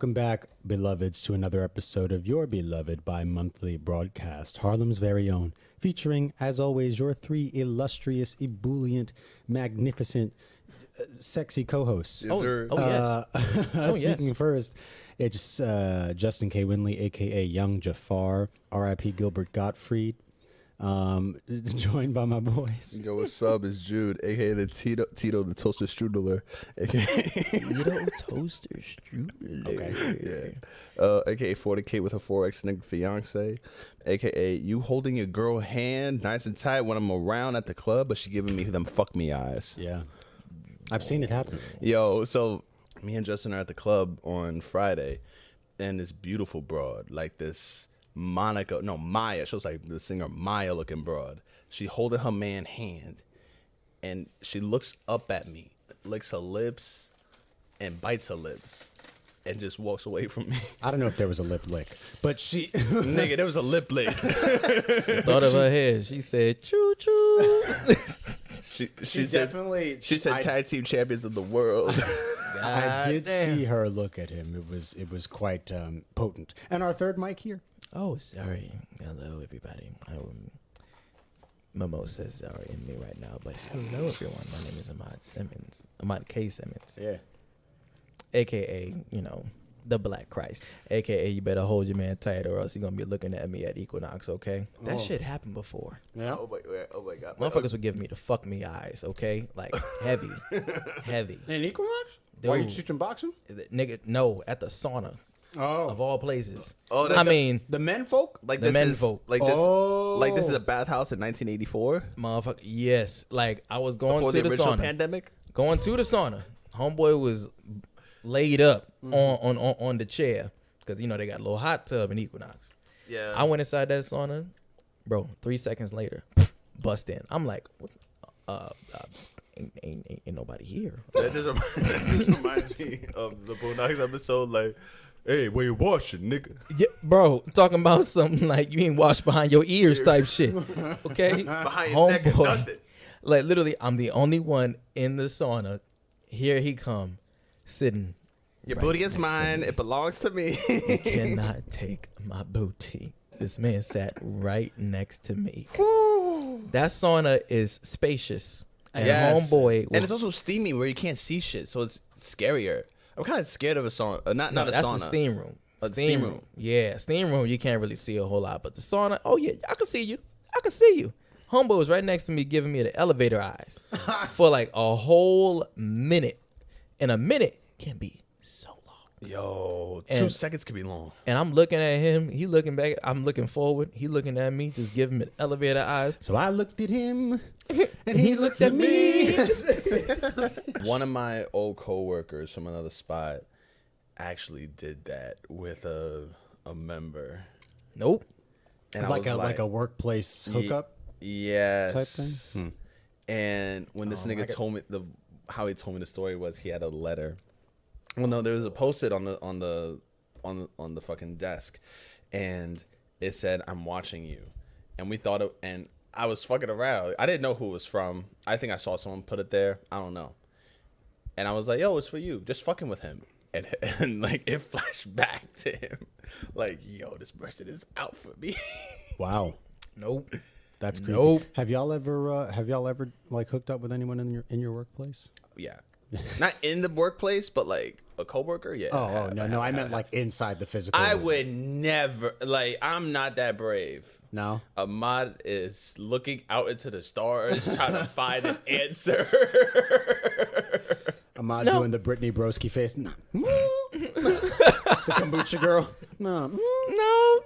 Welcome back, beloveds, to another episode of Your Beloved bi-monthly broadcast, Harlem's very own, featuring, as always, your three illustrious, ebullient, magnificent, sexy co-hosts. Yes. Speaking first, it's Justin K. Winley, a.k.a. Young Jafar, R.I.P. Gilbert Gottfried, joined by my boys. Yo, what's up? It's Jude, a.k.a. the Tito the Toaster Strudler, a.k.a. Tito Toaster Strudler. Okay. Yeah. A.k.a. 40K with a 4X nigga fiance, a.k.a. you holding your girl hand nice and tight when I'm around at the club, but she giving me them fuck me eyes. Yeah. I've seen it happen. Yo, so me and Justin are at the club on Friday, and this beautiful broad, like this Maya. She was like the singer Maya looking broad. She holding her man hand, and she looks up at me, licks her lips, and bites her lips, and just walks away from me. I don't know if there was a lip lick, but she... Nigga, there was a lip lick. Thought of her head. She said, choo choo. She said, definitely... She said tag team champions of the world. I did see her look at him. It was quite potent. And our third mic here. Oh, sorry. Hello, everybody. Momo says sorry in me right now, but hello, everyone. My name is Ahmad Simmons. Ahmad K. Simmons. Yeah. A.K.A., the Black Christ. A.K.A. you better hold your man tight or else he's going to be looking at me at Equinox, okay? That shit happened before. Yeah. Oh my God. Motherfuckers would give me the fuck me eyes, okay? Like, heavy. Heavy. In Equinox? Dude. Why you teaching boxing? Nigga, no, at the sauna. Oh. Of all places. Oh, The men folk? like the this men is folk. like this. Oh. Like this is a bathhouse in 1984 Motherfucker, yes. Like, I was going before to the the original sauna. pandemic. Going to the sauna. Homeboy was laid up on the chair because, they got a little hot tub in Equinox. Yeah. I went inside that sauna. Bro, 3 seconds later, bust in. I'm like, what? Ain't nobody here. That just reminds me of the Boondocks episode, like, hey, where you washing, nigga? Yeah, bro, talking about something like you ain't washed behind your ears type shit. Okay? Behind your neck or nothing. Like, literally, I'm the only one in the sauna. Here he come, sitting. Your right booty is next to mine. me. It belongs to me. You cannot take my booty. This man sat right next to me. That sauna is spacious. And homeboy was, and it's also steamy where you can't see shit, so it's scarier. I'm kind of scared of a sauna. Not a that's sauna. a steam room. A steam room. Yeah, steam room, you can't really see a whole lot. But the sauna, oh yeah, I can see you. I can see you. Homeboy was right next to me giving me the elevator eyes for like a whole minute. And a minute can be so long. Yo, And- 2 seconds could be long. And I'm looking at him. He looking back. I'm looking forward. He looking at me, just giving me the elevator eyes. So I looked at him, and he looked at me. One of my old coworkers from another spot actually did that with a member. Nope. And I like was a workplace hookup Yes. type thing. And when this nigga I could- told me how he told me the story was he had a letter. Well, no, there was a post-it on the fucking desk, and it said, "I'm watching you," and we thought it, and I was fucking around. I didn't know who it was from. I think I saw someone put it there. I don't know. And I was like, "Yo, it's for you. Just fucking with him." And like it flashed back to him, like, "Yo, this person is out for me." Wow, Nope. that's creepy. Nope. Have y'all ever like hooked up with anyone in your workplace? Yeah. Not in the workplace, but like a coworker. Yeah. Oh no! I meant like inside the physical. I room. would never, like, I'm not that brave. No. Ahmad is looking out into the stars trying to find an answer. Ahmad doing the Brittany Broski face. No. The kombucha girl. No.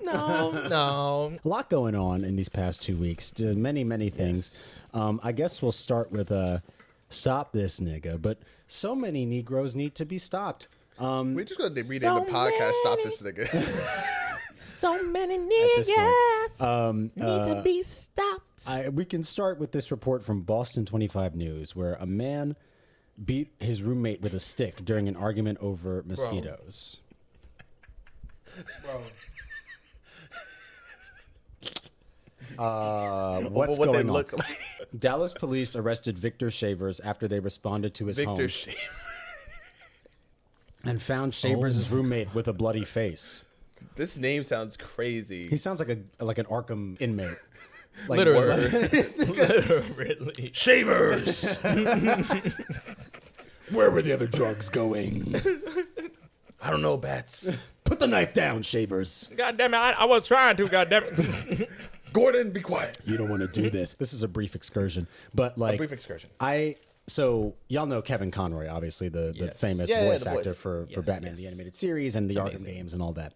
No. A lot going on in these past 2 weeks. Many things. I guess we'll start with stop this nigga. But so many Negroes need to be stopped. We just gonna rename the podcast. Stop this nigga. So many this niggas need to be stopped. We can start with this report from Boston 25 News, where a man beat his roommate with a stick during an argument over mosquitoes. What's What they going on? look like. Dallas police arrested Victor Shavers after they responded to his home. Victor Shea. and found Shavers' roommate with a bloody face. This name sounds crazy. He sounds like an Arkham inmate. Like, Literally. Literally. Shavers! Where were the other drugs going? I don't know, Bats. Put the knife down, Shavers. God damn it! I was trying to. God damn it! Gordon, be quiet. You don't want to do this. This is a brief excursion, but like A brief excursion. So y'all know Kevin Conroy, obviously the Yes. famous Yeah, voice the actor voice. for Yes, Batman yes. the animated series and the Arkham games and all that.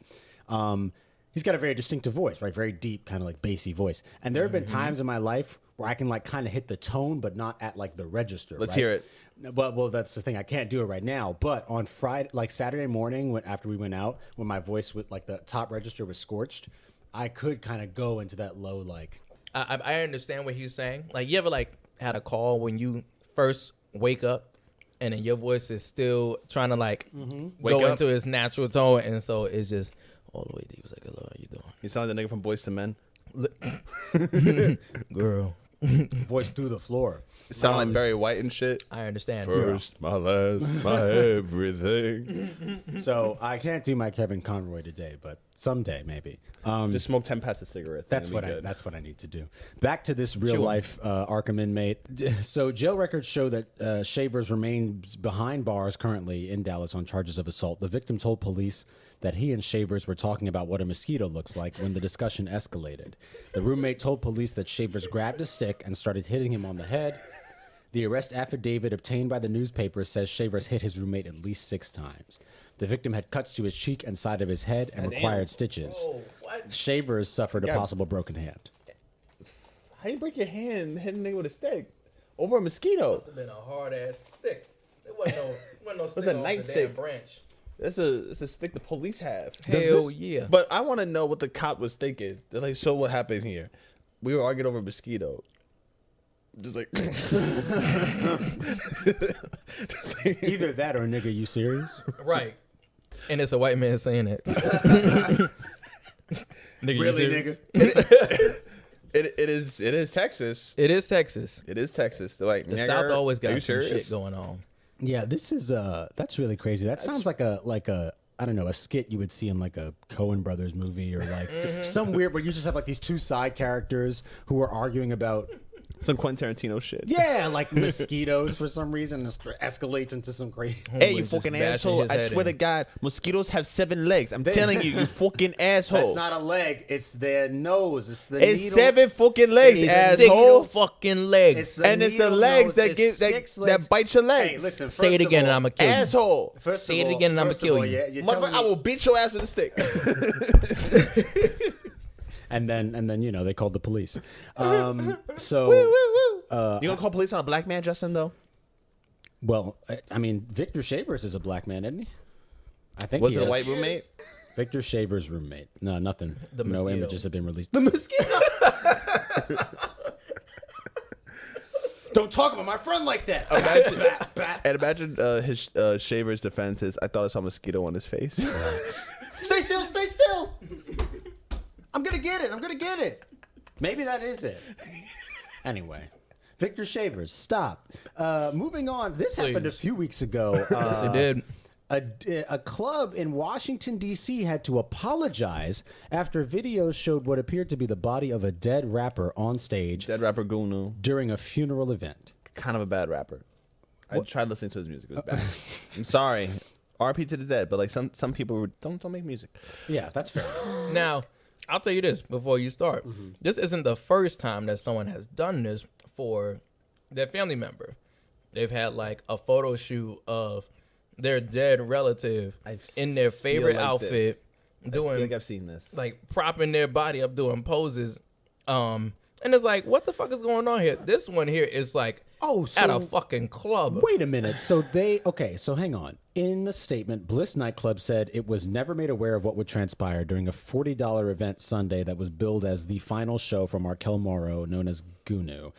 He's got a very distinctive voice, right? Very deep, kind of like bassy voice. And there have been times in my life where I can like kind of hit the tone, but not at like the register. Let's right? hear it. But well, that's the thing. I can't do it right now. But on Friday, like Saturday morning, after we went out, when my voice with like the top register was scorched, I could kind of go into that low like. I understand what he's saying. Like, you ever like had a call when you first wake up, and then your voice is still trying to like Wake go up. into its natural tone, and so it's just all the way deep. It's like, hello, how you doing, You sound like the nigga from Boys to Men. girl? Voice through the floor. You sound like Barry White and shit. I understand. First, my last, my everything. So I can't do my Kevin Conroy today, but someday maybe. Just smoke 10 packs of cigarettes. That's and what it'll I. be good. That's what I need to do. Back to this real life Arkham inmate. So jail records show that Shavers remains behind bars currently in Dallas on charges of assault. The victim told police that he and Shavers were talking about what a mosquito looks like when the discussion escalated. The roommate told police that Shavers grabbed a stick and started hitting him on the head. The arrest affidavit obtained by the newspaper says Shavers hit his roommate at least 6 times. The victim had cuts to his cheek and side of his head and required stitches. Oh, what? Shavers suffered a Yeah. possible broken hand. How do you break your hand hitting a nigga with a stick? Over a mosquito. Must have been a hard ass stick. It wasn't no stick a off the nightstick. damn branch. That's a stick the police have. Hell yeah. But I want to know what the cop was thinking. They're like, so what happened here? We were arguing over a mosquito. Just like, Either that or nigga, you serious? Right. And it's a white man saying it. Nigga, you Really, serious? nigga? it is Texas. It is Texas. It is Texas. They're like, The "Nigger, South always are you got some serious?" shit going on. Yeah, this is that's really crazy. That sounds like a I don't know, a skit you would see in like a Coen Brothers movie or like some weird where you just have like these two side characters who are arguing about Some Quentin Tarantino shit. like mosquitoes for some reason. It escalates into some crazy. Hey, you Homeboy just fucking bashing asshole. his I head swear to in. God, mosquitoes have 7 legs. I'm telling you, you fucking asshole. That's not a leg. It's their nose. It's the it's needle. 7 fucking legs, It's asshole. 6 fucking legs. It's the And it's the needle legs nose. that It's give 6 that legs. bite your legs. Hey, listen. Say it first of again and all- I'm going to kill you. Asshole. First Say of it all- again and I'ma first of kill all, you. yeah, you're Motherfucker, telling I me- will beat your ass with a stick. and then you know they called the police. So You gonna call police on a black man, Justin? Though well, I mean Victor Shavers is a black man, isn't he? I think was he it a is. white roommate? Victor Shavers' roommate. No, nothing. The No mosquito. images have been released. The mosquito. Don't talk about my friend like that. And imagine his Shaver's defense is, I thought I saw a mosquito on his face. Stay still. Stay still. I'm gonna get it. I'm gonna get it. Maybe that is it. Anyway, Victor Shavers, stop. Moving on. This happened a Please. few weeks ago. Yes, it did. A club in Washington, D.C. had to apologize after videos showed what appeared to be the body of a dead rapper on stage Dead rapper Gunu, during a funeral event. kind of a bad rapper. I tried listening to his music. It was bad. I'm sorry. RP to the dead, but like some people don't make music. Yeah, that's fair. Now, I'll tell you this before you start. This isn't the first time that someone has done this for their family member. They've had like a photo shoot of their dead relative in their favorite feel like outfit, I doing feel like I've seen this. like propping their body up, doing poses. And it's like, what the fuck is going on here? This one here is like Oh, at a so fucking club. wait a minute. So so hang on. In the statement, Bliss Nightclub said it was never made aware of what would transpire during a $40 event Sunday that was billed as the final show from Markel Morrow, known as Gunu.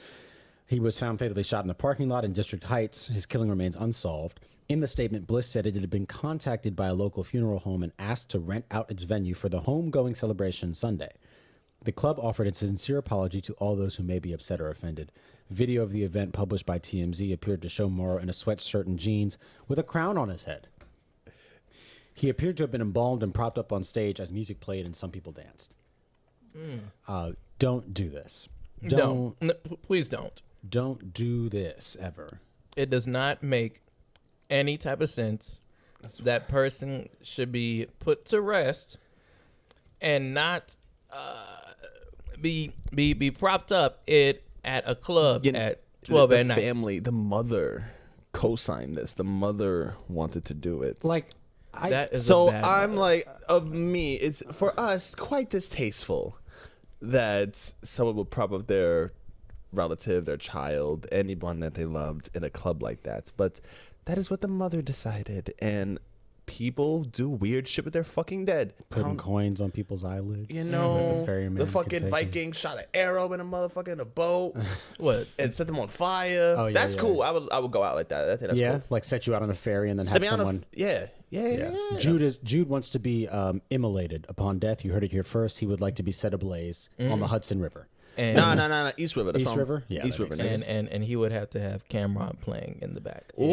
He was found fatally shot in a parking lot in District Heights. His killing remains unsolved. In the statement, Bliss said it had been contacted by a local funeral home and asked to rent out its venue for the homegoing celebration Sunday. The club offered its sincere apology to all those who may be upset or offended. Video of the event published by TMZ appeared to show Morrow in a sweatshirt and jeans with a crown on his head. He appeared to have been embalmed and propped up on stage as music played and some people danced. Don't do this. No, please don't. Don't do this ever. It does not make any type of sense. That person should be put to rest and not be propped up at a club at 12 at night. The family, the mother co-signed this. The mother wanted to do it. Like, That is So a bad I'm mother. like, of me, it's for us quite distasteful that someone would prop up their relative, their child, anyone that they loved in a club like that. But that is what the mother decided, and people do weird shit with their fucking dead. putting coins on people's eyelids. You know, ferryman the could fucking take Viking shot an arrow in a motherfucking a boat What? and set them on fire. Oh, yeah, that's yeah. cool. I would go out like that. I think that's yeah, cool. like set you out on a ferry and then Set have me on a- someone. yeah. Jude wants to be immolated upon death. You heard it here first. He would like to be set ablaze on the Hudson River. And No. East River. That's East on- River? Yeah, East that River. makes niggas. and he would have to have Cameron playing in the back. Ooh,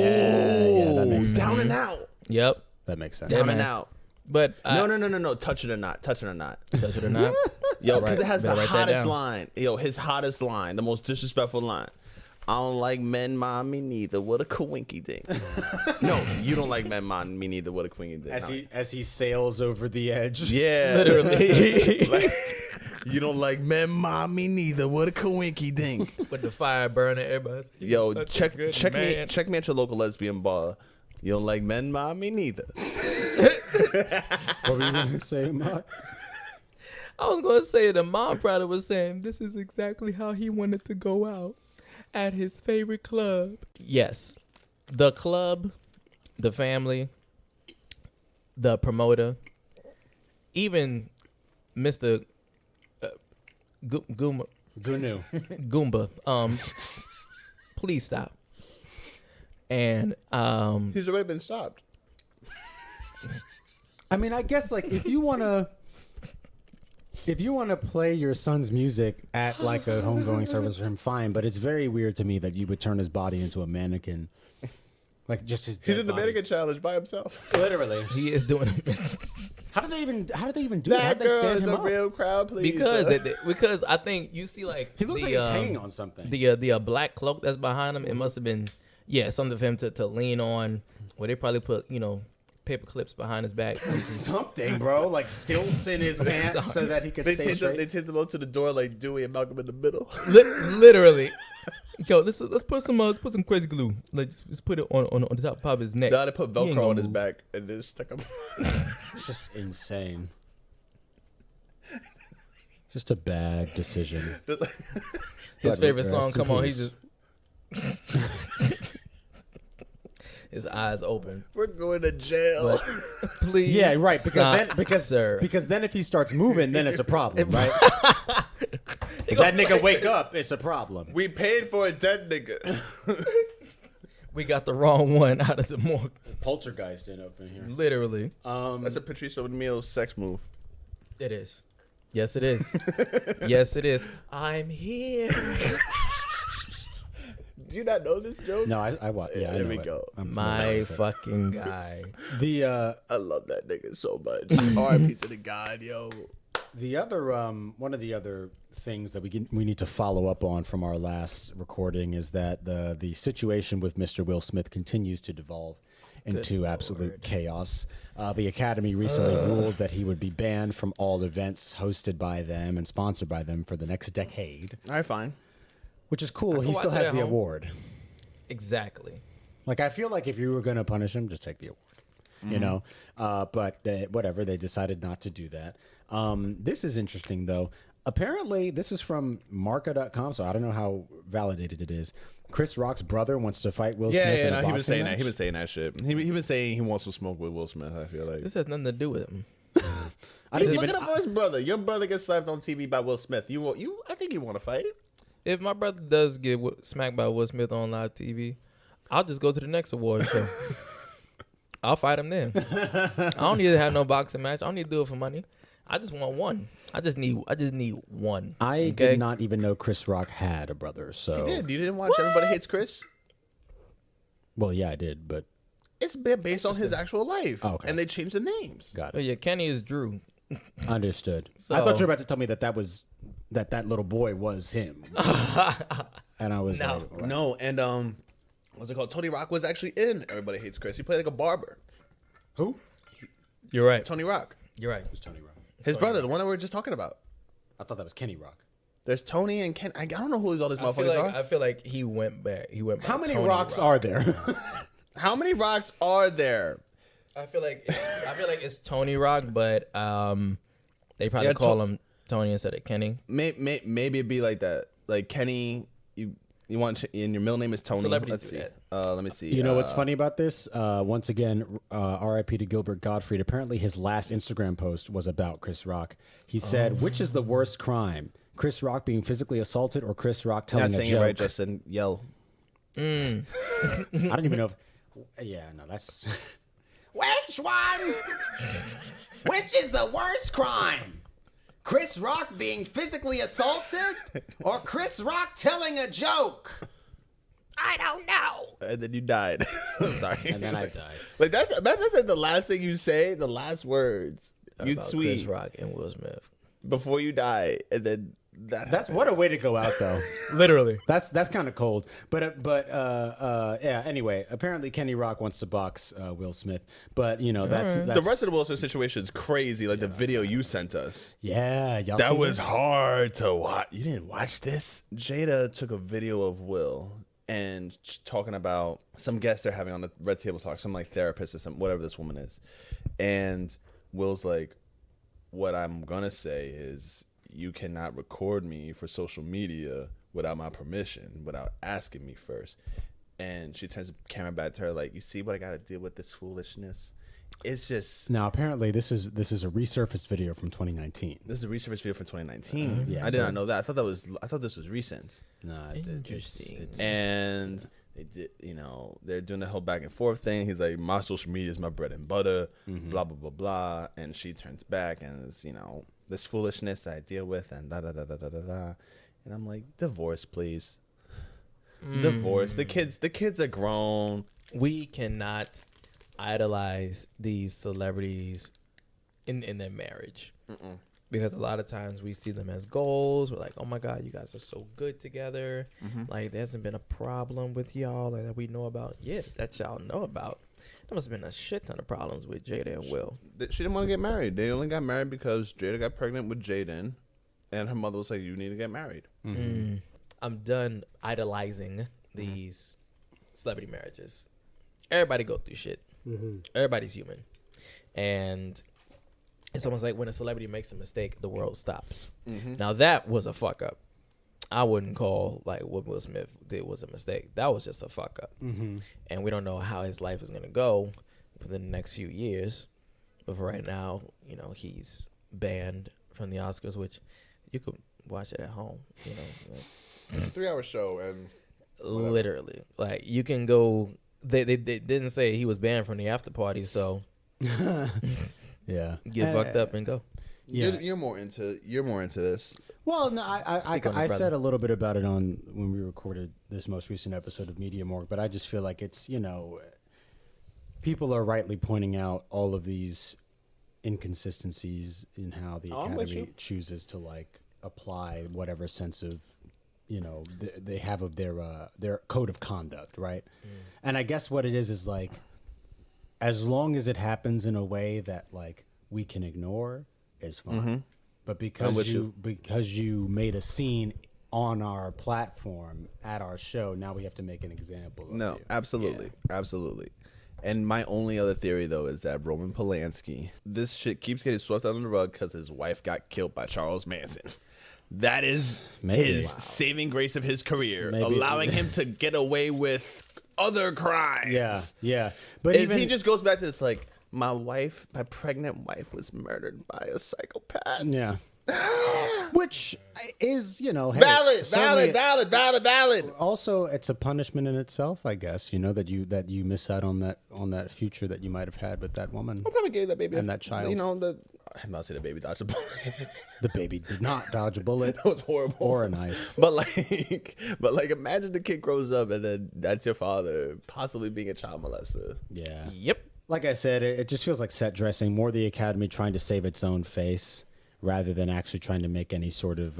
that makes down sense. and out. Yep. That makes sense. Yeah, Down and man. out. But No. Touch it or not. Touch it or not. does it or not? Yo, Right, because it has the better write that hottest down. line. Yo, his hottest line, the most disrespectful line. I don't like men, mom, me neither. What a coinky dink. No, you don't like men, mom, me neither. What a coinky dink. As he sails over the edge. Yeah, Literally. Like, you don't like men, mom, me neither. What a coinky dink. With the fire burning, everybody. Yo, Such a check good me man. check me at your local lesbian bar. You don't like men, mom, me neither. What were you going to say, Mark? I was going to say the mom probably was saying this is exactly how he wanted to go out at his favorite club. Yes. The club, the family, the promoter, even Mr. Goomba, Gunu. Goomba, please stop. And He's already been stopped. I mean, I guess like if you want to play your son's music at like a homegoing service for him, fine. But it's very weird to me that you would turn his body into a mannequin, like just his. He's dead in the body. mannequin challenge by himself. Literally. he is doing it How do they even do it? How That do they girl stand is him a up? real crowd pleaser. because I think you see like He looks like he's hanging on something. the black cloak that's behind him. It must have been something for him to lean on. Where they probably put paper clips behind his back. Something, bro. Like stilts in his pants so that he could They stay take straight. them up to the door like Dewey and Malcolm in the middle. Literally. Yo, let's put some crazy glue. Like just put it on the top of his neck. Now they put He ain't Velcro gonna on his move. back and just stuck him. It's just insane. Just a bad decision. Just like- His But favorite rest song, in come on, peace. he's just his eyes open. We're going to jail. But please, Yeah, right. stop, sir. Because then if he starts moving, then it's a problem, right? If that nigga wake up, it's a problem. We paid for a dead nigga. We got the wrong one out of the morgue. Poltergeist in up in here. Literally, That's a Patrice O'Neal sex move. it is. Yes, it is. Yes, it is. I'm here. Do you not know this joke? No, I watch. Yeah, I There know we it. go. I'm familiar My with it. fucking guy. The I love that nigga so much. R.I.P. to the God, yo. the other one of the other things that we need to follow up on from our last recording is that the situation with Mr. Will Smith continues to devolve into absolute chaos. The Academy recently ruled that he would be banned from all events hosted by them and sponsored by them for the next decade, All right, fine. which is cool. can He watch still it has at the home. award. Exactly. Like, I feel like if you were going to punish him, just take the award, you know? But whatever, they decided not to do that. This is interesting, though. Apparently, this is from Marca.com, so I don't know how validated it is. Chris Rock's brother wants to fight Will Smith in a he boxing been saying match. that. He been saying that shit. He been saying he wants to smoke with Will Smith. I feel like. This has nothing to do with him. I didn't Look even. at him for his brother. Your brother gets slapped on TV by Will Smith. I think you want to fight. If my brother does get smacked by Will Smith on live TV, I'll just go to the next award show. I'll fight him then. I don't need to have no boxing match. I don't need to do it for money. I just want one. I just need one. I okay? did not even know Chris Rock had a brother, so. He did. You didn't watch Everybody Hates Chris? Well, yeah, I did, but It's based on his actual life. Oh, okay. And they changed the names. Got Oh it. yeah, Kenny is Drew. Understood. So- I thought you were about to tell me that that little boy was him. And I was No. like, what? No, and what's it called? Tony Rock was actually in Everybody Hates Chris. He played like a barber. Who? You're right. Tony Rock. You're right. Was Tony Rock? His brother, the one that we were just talking about. I thought that was Kenny Rock. There's Tony and Ken. I don't know who all these motherfuckers are. I feel like he went back. He went back. How many Tony rocks Rock. are there? How many rocks are there? I feel like it's Tony Rock, but they probably call him Tony instead of Kenny. Maybe it'd be like that. Like Kenny, you want and your middle name is Tony. Celebrities Let's do see. that. Let me see. You know what's funny about this? Once again, R.I.P. to Gilbert Gottfried. Apparently, his last Instagram post was about Chris Rock. He said, "Which is the worst crime? Chris Rock being physically assaulted, or Chris Rock telling Not a saying joke?" it right, Justin. Yell. I don't even know if. Yeah, no, that's. Which one? Which is the worst crime? Chris Rock being physically assaulted, or Chris Rock telling a joke? I don't know. And then you died. I'm sorry. And then I died. Like that's like the last thing you say, the last words you About tweet Chris Rock and Will Smith. before you die, and then That's what a way to go out, though. Literally. That's kind of cold. But yeah. Anyway, apparently Kenny Rock wants to box Will Smith, but you know that's the rest of the Will Smith situation is crazy. Like the video you sent us. Yeah, y'all That see was this? hard to watch. You didn't watch this? Jada took a video of Will and talking about some guest they're having on the Red Table Talk, some like therapist or some whatever this woman is. And Will's like, what I'm gonna say is you cannot record me for social media without my permission, without asking me first. And she turns the camera back to her like, you see what I gotta deal with this foolishness? It's just Now, apparently, this is a resurfaced video from 2019. this is a research video from 2019. Yeah, I did so- not know that. I thought this was recent. Nah, Interesting. And they did, you know, they're doing the whole back and forth thing. He's like, my social media is my bread and butter, blah blah blah blah. And she turns back and it's, you know, this foolishness that I deal with and da da da da da da da. And I'm like, divorce, please. Divorce. The kids are grown. We cannot idolize these celebrities in their marriage. Because a lot of times we see them as goals. We're like, oh my God, you guys are so good together. Like, there hasn't been a problem with y'all like, that we know about. Yeah, that y'all know about. There must have been a shit ton of problems with Jada and Will. She didn't want to get married. They only got married because Jada got pregnant with Jaden. And her mother was like, you need to get married. I'm done idolizing these celebrity marriages. Everybody go through shit. Everybody's human. And it's almost like when a celebrity makes a mistake, the world stops. Now that was a fuck up. I wouldn't call like what Will Smith did was a mistake. That was just a fuck up. And we don't know how his life is going to go within the next few years. But for right now, you know, he's banned from the Oscars, which you could watch it at home. You know, It's a 3-hour show and literally, like you can go. They didn't say he was banned from the after party, so Yeah, get fucked up and go. Yeah. you're more into this. Well, no, I Speak on it, I brother. said a little bit about it on when we recorded this most recent episode of Media Morgue, but I just feel like it's, you know, people are rightly pointing out all of these inconsistencies in how the I'm with Academy you. chooses to like apply whatever sense of, you know, they have of their code of conduct, right? And I guess what it is like, as long as it happens in a way that like we can ignore, is fine. But because you made a scene on our platform at our show, now we have to make an example of No, you. absolutely. Absolutely. And my only other theory, though, is that Roman Polanski, this shit keeps getting swept under the rug because his wife got killed by Charles Manson. That is his saving grace of his career, allowing him to get away with other crimes. Yeah. But He just goes back to this, like, my pregnant wife was murdered by a psychopath. yeah. Which is, you know, hey, Valid. Also, it's a punishment in itself, I guess. You know, that you miss out on that future that you might have had with that woman. I probably gave that baby And that child. You know, I'm not saying the baby dodged a bullet. The baby did not dodge a bullet. That was horrible. Or a knife. But like, imagine the kid grows up and then that's your father possibly being a child molester. Yeah. Yep. Like I said, it just feels like set dressing, more the Academy trying to save its own face rather than actually trying to make any sort of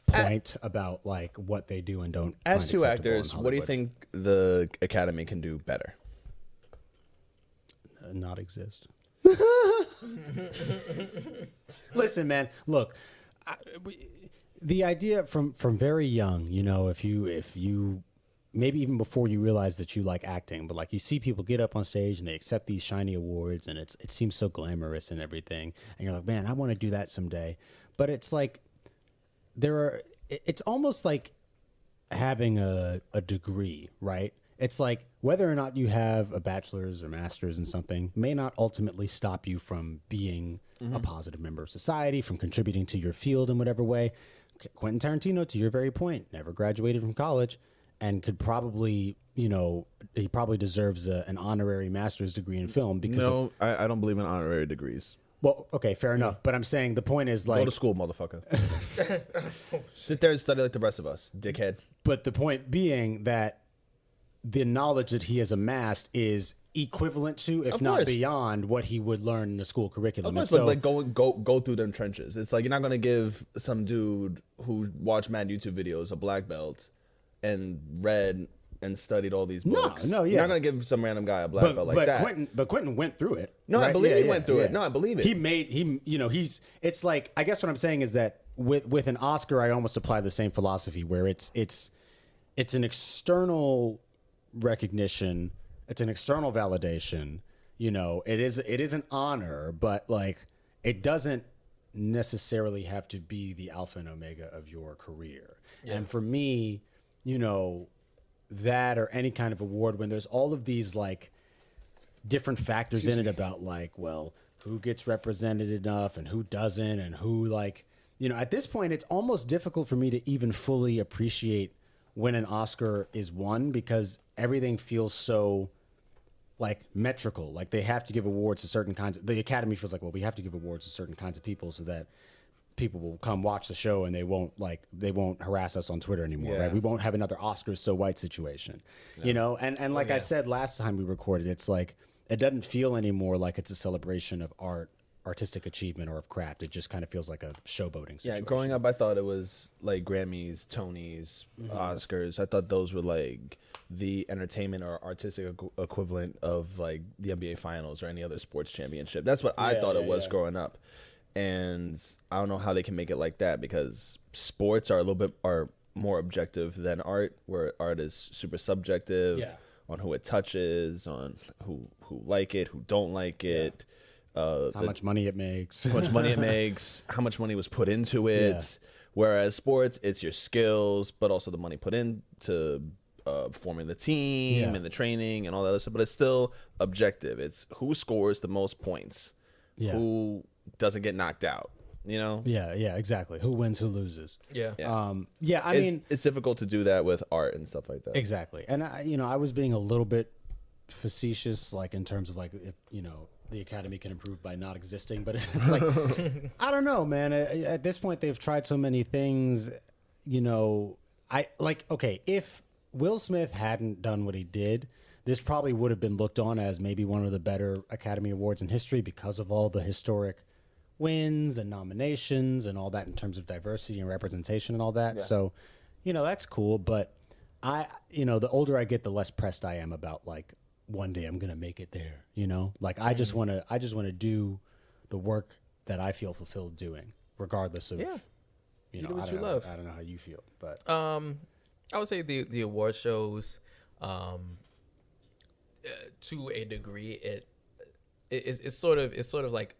point about like what they do and don't. As find two acceptable in actors, what do you Hollywood. think the Academy can do better? Not exist. Listen, man. Look, the idea from very young, you know, if you maybe even before you realize that you like acting, but like you see people get up on stage and they accept these shiny awards and it seems so glamorous and everything, and you're like, man, I want to do that someday. But it's like it's almost like having a degree, right? It's like whether or not you have a bachelor's or master's in something may not ultimately stop you from being a positive member of society, from contributing to your field in whatever way. Quentin Tarantino, to your very point, never graduated from college and could probably, you know, he probably deserves an honorary master's degree in film because I don't believe in honorary degrees. well, okay, fair enough. But I'm saying the point is Go like, to school, motherfucker. Sit there and study like the rest of us, dickhead. but the point being that the knowledge that he has amassed is equivalent to, if Of not course. beyond, what he would learn in the school curriculum. Of course, And so, but like go through them trenches. It's like you're not gonna give some dude who watched mad YouTube videos a black belt and read and studied all these books. no, yeah. You're not gonna give some random guy a black belt like that. Quentin went through it. No, I right? believe Yeah, he went through yeah. it. No, I believe it. It's like, I guess what I'm saying is that with an Oscar, I almost apply the same philosophy where it's an external recognition, it's an external validation. You know, it is an honor, but like it doesn't necessarily have to be the alpha and omega of your career. Yeah. And for me, you know, that or any kind of award when there's all of these like different factors in it about like, well, who gets represented enough and who doesn't, and who, like, you know, at this point it's almost difficult for me to even fully appreciate when an Oscar is won because everything feels so like metrical. Like they have to give awards to certain kinds of, the Academy feels like, well, we have to give awards to certain kinds of people so that people will come watch the show and they won't harass us on Twitter anymore, Yeah. right? We won't have another Oscars so white situation, you know? And like I said last time we recorded, it's like, it doesn't feel anymore like it's a celebration of art, artistic achievement, or of craft. It just kind of feels like a showboating situation. Yeah, growing up, I thought it was like Grammys, Tonys, Oscars. I thought those were like the entertainment or artistic equivalent of like the NBA Finals or any other sports championship. That's what I thought it was growing up. And I don't know how they can make it like that because sports are more objective than art, where art is super subjective on who it touches, on who like it, who don't like it. How much money it makes. How much money it makes, how much money was put into it. Yeah. Whereas sports, it's your skills, but also the money put into forming the team and the training and all that other stuff. But it's still objective. It's who scores the most points, who doesn't get knocked out, you know? Yeah, exactly. Who wins, who loses. Yeah. I mean, it's difficult to do that with art and stuff like that. exactly. And I was being a little bit facetious, like in terms of like, if, you know, the Academy can improve by not existing, but it's like, I don't know, man. At this point, they've tried so many things, you know. If Will Smith hadn't done what he did, this probably would have been looked on as maybe one of the better Academy Awards in history because of all the historic wins and nominations and all that in terms of diversity and representation and all that. Yeah. So, you know, that's cool. But the older I get, the less pressed I am about like, one day I'm gonna make it there, you know. Like I just want to do the work that I feel fulfilled doing, regardless of you know. I don't know how you feel, but I would say the award shows, to a degree, it's sort of like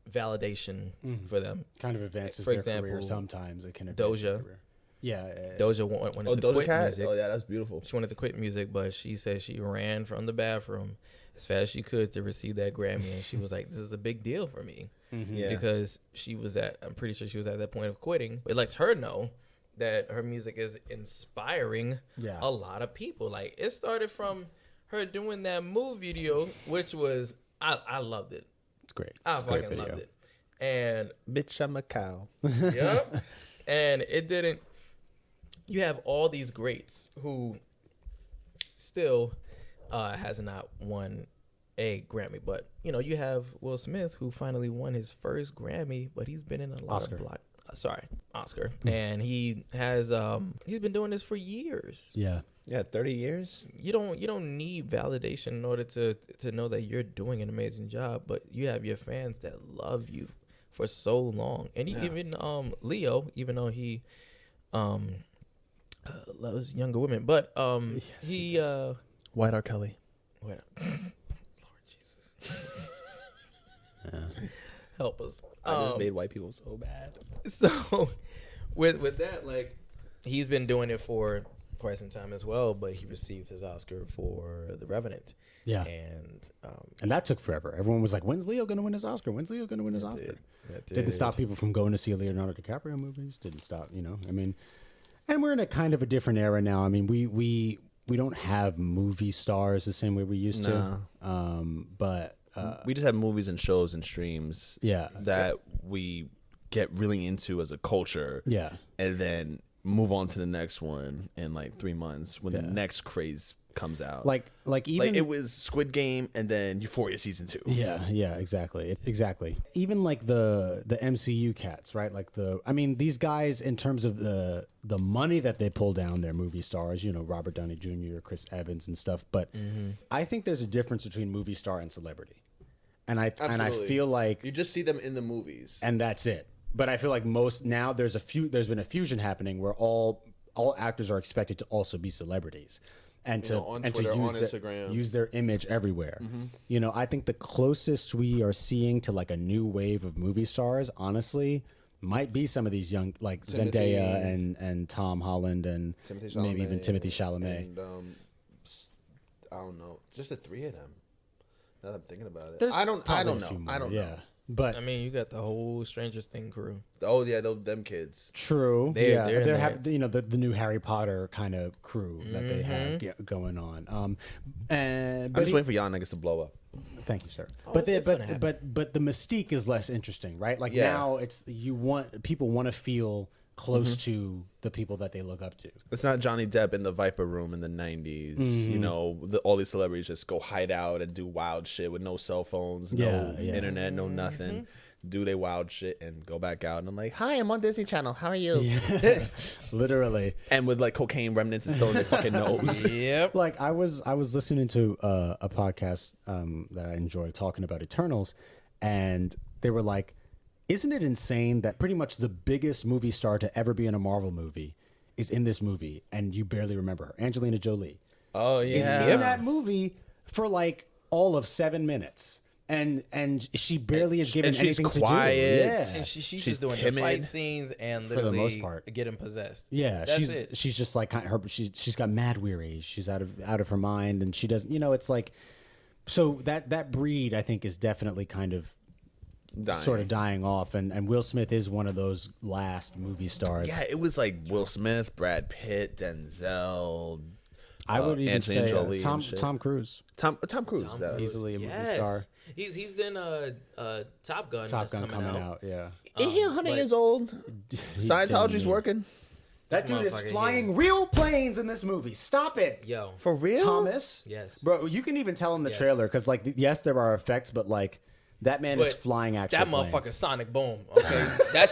validation for them. Kind of advances For their example, career. Sometimes it can advance their Doja. career. Yeah. Doja wanted to Doja quit Cat? music. Oh yeah, that's beautiful. She wanted to quit music, but she said she ran from the bathroom as fast as she could to receive that Grammy, and she was like, "This is a big deal for me," because I'm pretty sure she was at that point of quitting. It lets her know that her music is inspiring a lot of people. Like it started from her doing that Move video, which was I loved it. It's great. I It's a great fucking video. loved it. And Bitch, I'm a cow. yep. And it didn't. You have all these greats who still has not won a Grammy, but you know you have Will Smith who finally won his first Grammy, but he's been in a lot Oscar. of Oscar, and he has he's been doing this for years. Yeah. Yeah, 30 years. You don't need validation in order to know that you're doing an amazing job, but you have your fans that love you for so long, and even Leo, even though he loves younger women, but he White R. Kelly. wait up. Lord Jesus, help us. I just made white people so bad. So with that, like, he's been doing it for quite some time as well, but he received his Oscar for The Revenant. Yeah. And that took forever. Everyone was like, when's Leo going to win his Oscar? When's Leo going to win his Oscar? Didn't stop people from going to see Leonardo DiCaprio movies. Didn't stop, I mean, and we're in a kind of a different era now. I mean, we don't have movie stars the same way we used to. But we just have movies and shows and streams that we get really into as a culture. Yeah. And then move on to the next one in like 3 months when the next craze comes out. Like even like it was Squid Game and then Euphoria season 2. Yeah, exactly. Even like the MCU cats, right? Like these guys in terms of the money that they pull down their movie stars, Robert Downey Jr., Chris Evans and stuff, but I think there's a difference between movie star and celebrity. And I feel like you just see them in the movies. And that's it. But I feel like now there's been a fusion happening where all actors are expected to also be celebrities. And on to Twitter, use on Instagram. use their image everywhere. I think the closest we are seeing to like a new wave of movie stars, honestly, might be some of these young, like Zendaya and Tom Holland and maybe even Timothy Chalamet. And, I don't know, just the three of them. Now that I'm thinking about it, There's I don't probably a know. few more, I don't yeah. know. But I mean, you got the whole Stranger Things crew. Oh yeah, them kids. true. They're in They there. have the new Harry Potter kind of crew that they have going on. But I'm just waiting for y'all niggas to blow up. Thank you, sir. Oh, But it's gonna happen. but the mystique is less interesting, right? Like Yeah. now people want to feel close to the people that they look up to. It's not Johnny Depp in the Viper Room in the 90s. All these celebrities just go hide out and do wild shit with no cell phones, no internet, no nothing. Do they wild shit and go back out. And I'm like, hi, I'm on Disney Channel. How are you? Literally. And with like cocaine remnants and still in their fucking nose. Yep. Like I was listening to a podcast that I enjoy talking about Eternals, and they were like, isn't it insane that pretty much the biggest movie star to ever be in a Marvel movie is in this movie and you barely remember her? Angelina Jolie Oh, is yeah. in that movie for like all of 7 minutes. And she barely is given and she's anything quiet. to do. Yeah. And she's She's just doing timid. the fight scenes and the literally most part. getting possessed. Yeah, That's it. she's just like she's got mad weary. She's out of her mind, and she doesn't. It's like, so that breed I think is definitely kind of sort of dying off, and Will Smith is one of those last movie stars. Yeah, it was like Will Smith, Brad Pitt, Denzel. I would even Angelina say Jolie Tom and shit. Cruise, Tom Cruise. that was- easily a movie Yes. star. He's in Top Gun. Top that's Gun coming out. Yeah, Ain't he 100 years old? Scientology's working. That dude is motherfucker flying here. real planes in this movie. Stop it. Yo. For real? Thomas. Yes. Bro, you can even tell in the Yes. trailer because, like, yes, there are effects, but like that man is But flying actual That planes. motherfucker Sonic Boom. Okay, that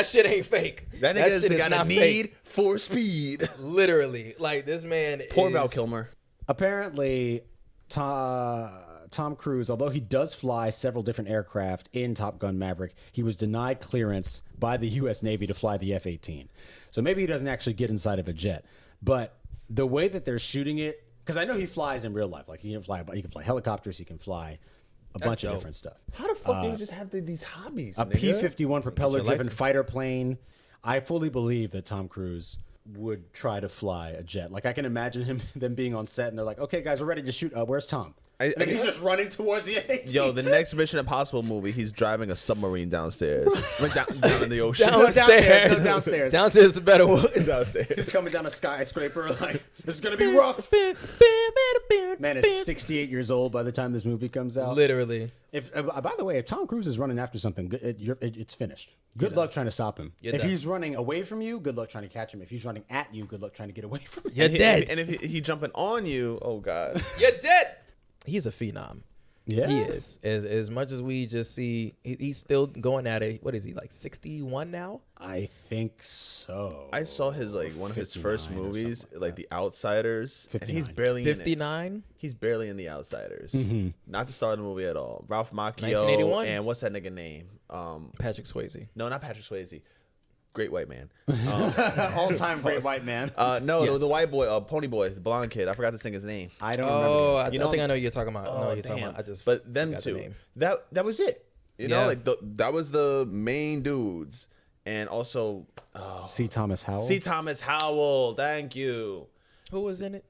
shit ain't fake. That nigga's shit is got a not need fake. for speed. Literally, like this man. Poor is, Val Kilmer. Apparently, Tom Cruise, although he does fly several different aircraft in Top Gun Maverick, he was denied clearance by the U.S. Navy to fly the F-18. So maybe he doesn't actually get inside of a jet. But the way that they're shooting it, because I know he flies in real life. Like he can fly helicopters, he can fly a bunch of dope. different stuff. How the fuck do you just have these hobbies? A P-51 propeller-driven license. fighter plane. I fully believe that Tom Cruise would try to fly a jet. Like I can imagine them being on set and they're like, "Okay, guys, we're ready to shoot. Where's Tom?" I And he's just running towards the A-Team. Yo, the next Mission Impossible movie, he's driving a submarine downstairs, like down in the ocean. Downstairs. Go downstairs. Downstairs the better one. Downstairs. He's coming down a skyscraper like, this is going to be rough. Man is 68 years old by the time this movie comes out. Literally. If by the way, if Tom Cruise is running after something, it's finished. Good luck trying to stop him. If he's running away from you, good luck trying to catch him. If he's running at you, good luck trying to get away from you. You're dead. And if he jumping on you, oh God. You're dead. He's a phenom. Yeah, He is. As much as we just see, he's still going at it. What is he, like 61 now? I think so. I saw his one of his first 59 or movies, something like The Outsiders, and he's 59. barely in it. 59? He's barely in The Outsiders. Not the star of the movie at all. Ralph Macchio 1981? and what's that nigga name? Patrick Swayze. No, not Patrick Swayze. Great white man. all-time great white man. No, Yes. the white boy, pony boy, the blonde kid. I forgot to sing his name. I don't Oh, remember. I think I know what you're talking about. I know what you're talking Damn. about. I just But them forgot the two. name. That was it. You know, Yeah. like that was the main dudes, and also C. Thomas Howell. C. Thomas Howell. Thank you. Who was in it?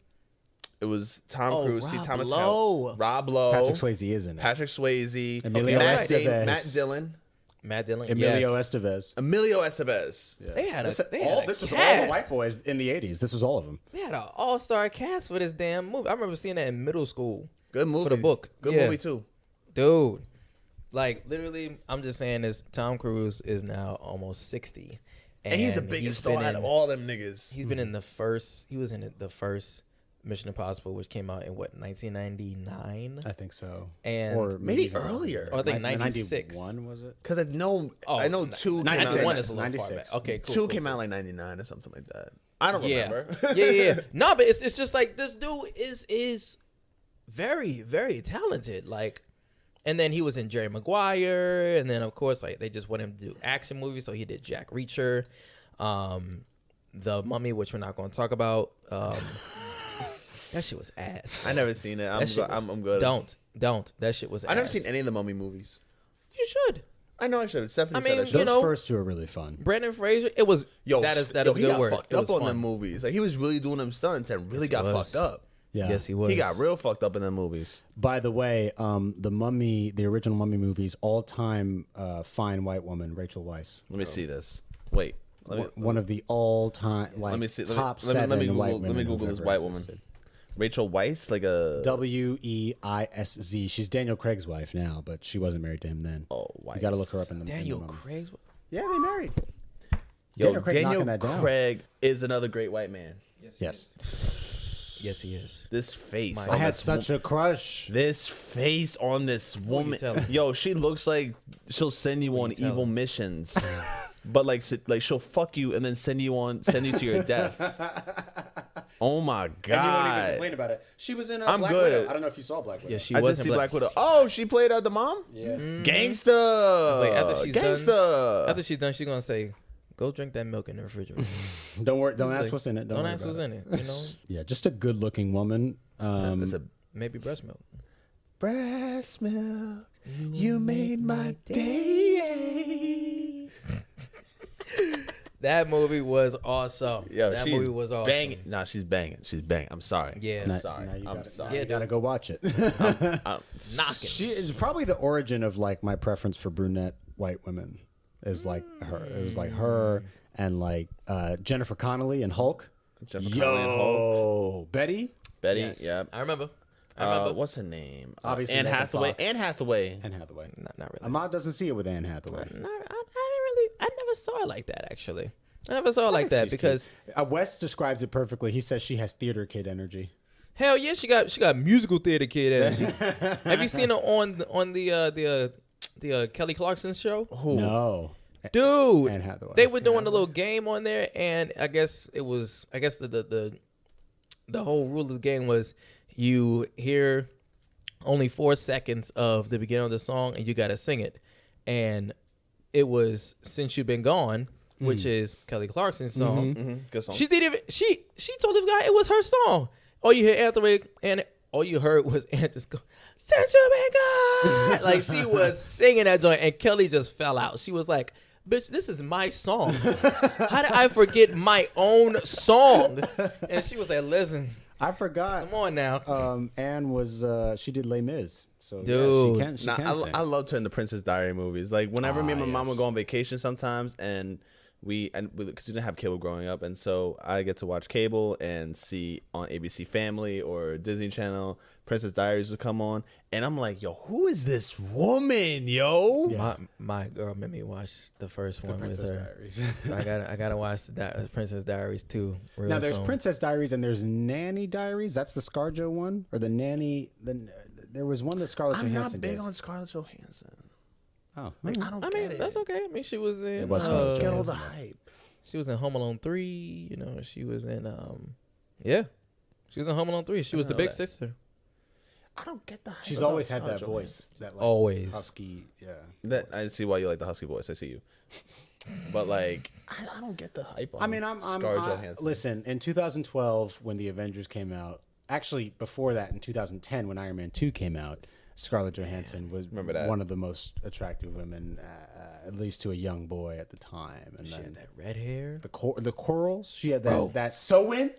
It was Tom Oh, Cruise, C. Rob Thomas Lowe. Howell, Rob Lowe, Patrick Swayze is in it. Patrick Swayze, Emilio Matt Estevez. Dillon, Matt Dillon. Emilio Yes. Estevez. Emilio Estevez. Yeah. They had a, This, they had a this was cast. all the white boys in the 80s. This was all of them. They had an all-star cast for this damn movie. I remember seeing that in middle school. Good movie. For the book. Good Yeah. movie too. Dude. Like, literally, I'm just saying this. Tom Cruise is now almost 60. And he's the biggest star out of all them niggas. He's been in the first, he was in the first Mission Impossible, which came out in what, 1999? I think so. And or Maybe earlier. Or I think 96. 91 was it? Because I know two came 96. out. 91 is a little far 96. back. Okay, cool. Two cool, came cool. out like 99 or something like that. I don't remember. Yeah. No, but it's just like this dude is very, very talented. Like, and then he was in Jerry Maguire, and then of course like they just want him to do action movies, so he did Jack Reacher, The Mummy, which we're not going to talk about. That shit was ass. I never seen it. I'm good. Don't. That shit was ass. I never seen any of the Mummy movies. You should. I know I should. Stephanie I said mean, I should. you Those know, first two are really fun. Brendan Fraser, it was that is he a good got word. fucked It up was on fun. them movies. Like he was really doing them stunts and really Yes, he got was. fucked up. Yeah. Yes, he was. He got real fucked up in them movies. By the way, the Mummy, the original Mummy movies, all-time fine white woman, Rachel Weisz. Let me see this. Wait. One of the all-time Let me see. top Let me seven white Google. women. Let me Google who've this ever white woman. existed. Rachel Weisz, like a Weisz. She's Daniel Craig's wife now, but she wasn't married to him then. Oh, You got to look her up in the Daniel in the Mummy. Craig. Yeah, they married. Yo, Daniel Craig knocking that down. Craig is another great white man. Yes. Yes, he is. This face. My- on I had this such a crush. This face on this woman. telling? Yo, she looks like she'll send you on you evil telling? missions. But like she'll fuck you and then send you to your death. Oh my And you won't even god. complain about it. She was in I'm Black good. Widow. I don't know if you saw Black Widow. Yeah, she I did was see in Black Widow. Oh, she played the mom? Yeah. Gangsta. Like, after she's done- Gangsta. After she's done, she's gonna say, "Go drink that milk in the refrigerator." Don't worry. Don't ask Like, what's in it. Don't worry ask about what's in it. You know, Yeah, just a good-looking woman. It's a maybe breast milk. breast milk. You made my day. That movie was awesome. Yo, that she's movie was awesome. banging. Nah, she's banging. She's banging. I'm sorry. Yeah. I'm Now- sorry. Now you I'm gotta, sorry. Now you gotta go watch it. I'm Knocking. She is probably the origin of like my preference for brunette white women. Is like her. It was like her and like Jennifer Connelly and Hulk. Jennifer Connelly and Hulk. Betty Betty. Yes. Yeah. I remember. I remember. What's her name? Obviously Anne Megan Hathaway. Fox. Anne Hathaway. Anne Hathaway. Not really. Ahmad doesn't see it with Anne Hathaway. I didn't really. I never saw it like that. Actually, I never saw it like that She's because cute. Wes describes it perfectly. He says she has theater kid energy. hell yeah, she got musical theater kid energy. Have you seen her on the Kelly Clarkson show? Who? No, Dude, Anne Hathaway. they were doing a little game on there, and I guess the whole rule of the game was you hear only 4 seconds of the beginning of the song, and you got to sing it. And it was "Since You've Been Gone," which is Kelly Clarkson's song. Mm-hmm. Good song. She didn't even she told the guy it was her song. All you hear Hathaway, and all you heard was Anne just go, "Since you've been gone." Like she was singing that joint, and Kelly just fell out. She was like, "Bitch, this is my song. How did I forget my own song?" And she was like, "Listen, I forgot. Come on now. Anne was she did Les Mis, so Dude. yeah, she can sing. I loved her in the Princess Diary movies. Like whenever me and my mom yes. would go on vacation sometimes, and because we didn't have cable growing up, and so I get to watch cable and see on ABC Family or Disney Channel, Princess Diaries would come on, and I'm like, yo, who is this woman, yo? Yeah. My girl made me watch the first one with Princess her. Diaries. So I gotta watch the Princess Diaries too. Now there's soon. Princess Diaries and there's Nanny Diaries. That's the ScarJo one, or the Nanny. There was one that Scarlett I'm Johansson not big did. on Scarlett Johansson. Oh, Like, I don't I get mean, it. that's okay. I mean, she was in. It was Scarlett Get all the Johansson. hype. She was in Home Alone 3. You know, she was in. Yeah, she was in Home Alone 3. She was the know big that. sister. I don't get the hype. she's about always had Scarlett that Johansson. voice, that like Always. husky. Yeah. That I see why you like the husky voice. I see you. But like, I don't get the hype on. I mean, Scarlett Johansson. listen. In 2012, when the Avengers came out, actually before that, in 2010, when Iron Man 2 came out, Scarlett Johansson was Remember that. one of the most attractive women, at least to a young boy at the time. And She then had that red hair. the corals, she had that sewing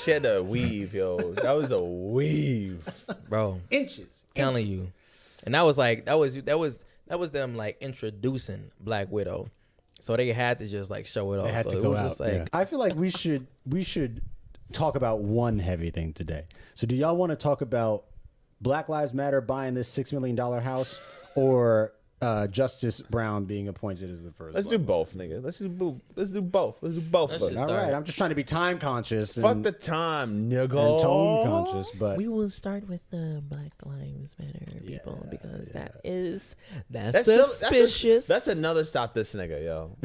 She had a weave, yo. That was a weave. Bro, inches. telling you. And that was like that was them like introducing Black Widow. So they had to just like show it off. They had so to it go was out. just like Yeah. I feel like we should talk about one heavy thing today. So do y'all want to talk about Black Lives Matter buying this $6 million house, or Justice Brown being appointed as the first? Let's do both, nigga. Let's do both. Let's do both. Let's of us. just- All start. right, I'm just trying to be time conscious Fuck and, the time, nigga. and tone conscious, but we will start with the Black Lives Matter people because that's Still- suspicious. That's another stop this nigga, yo.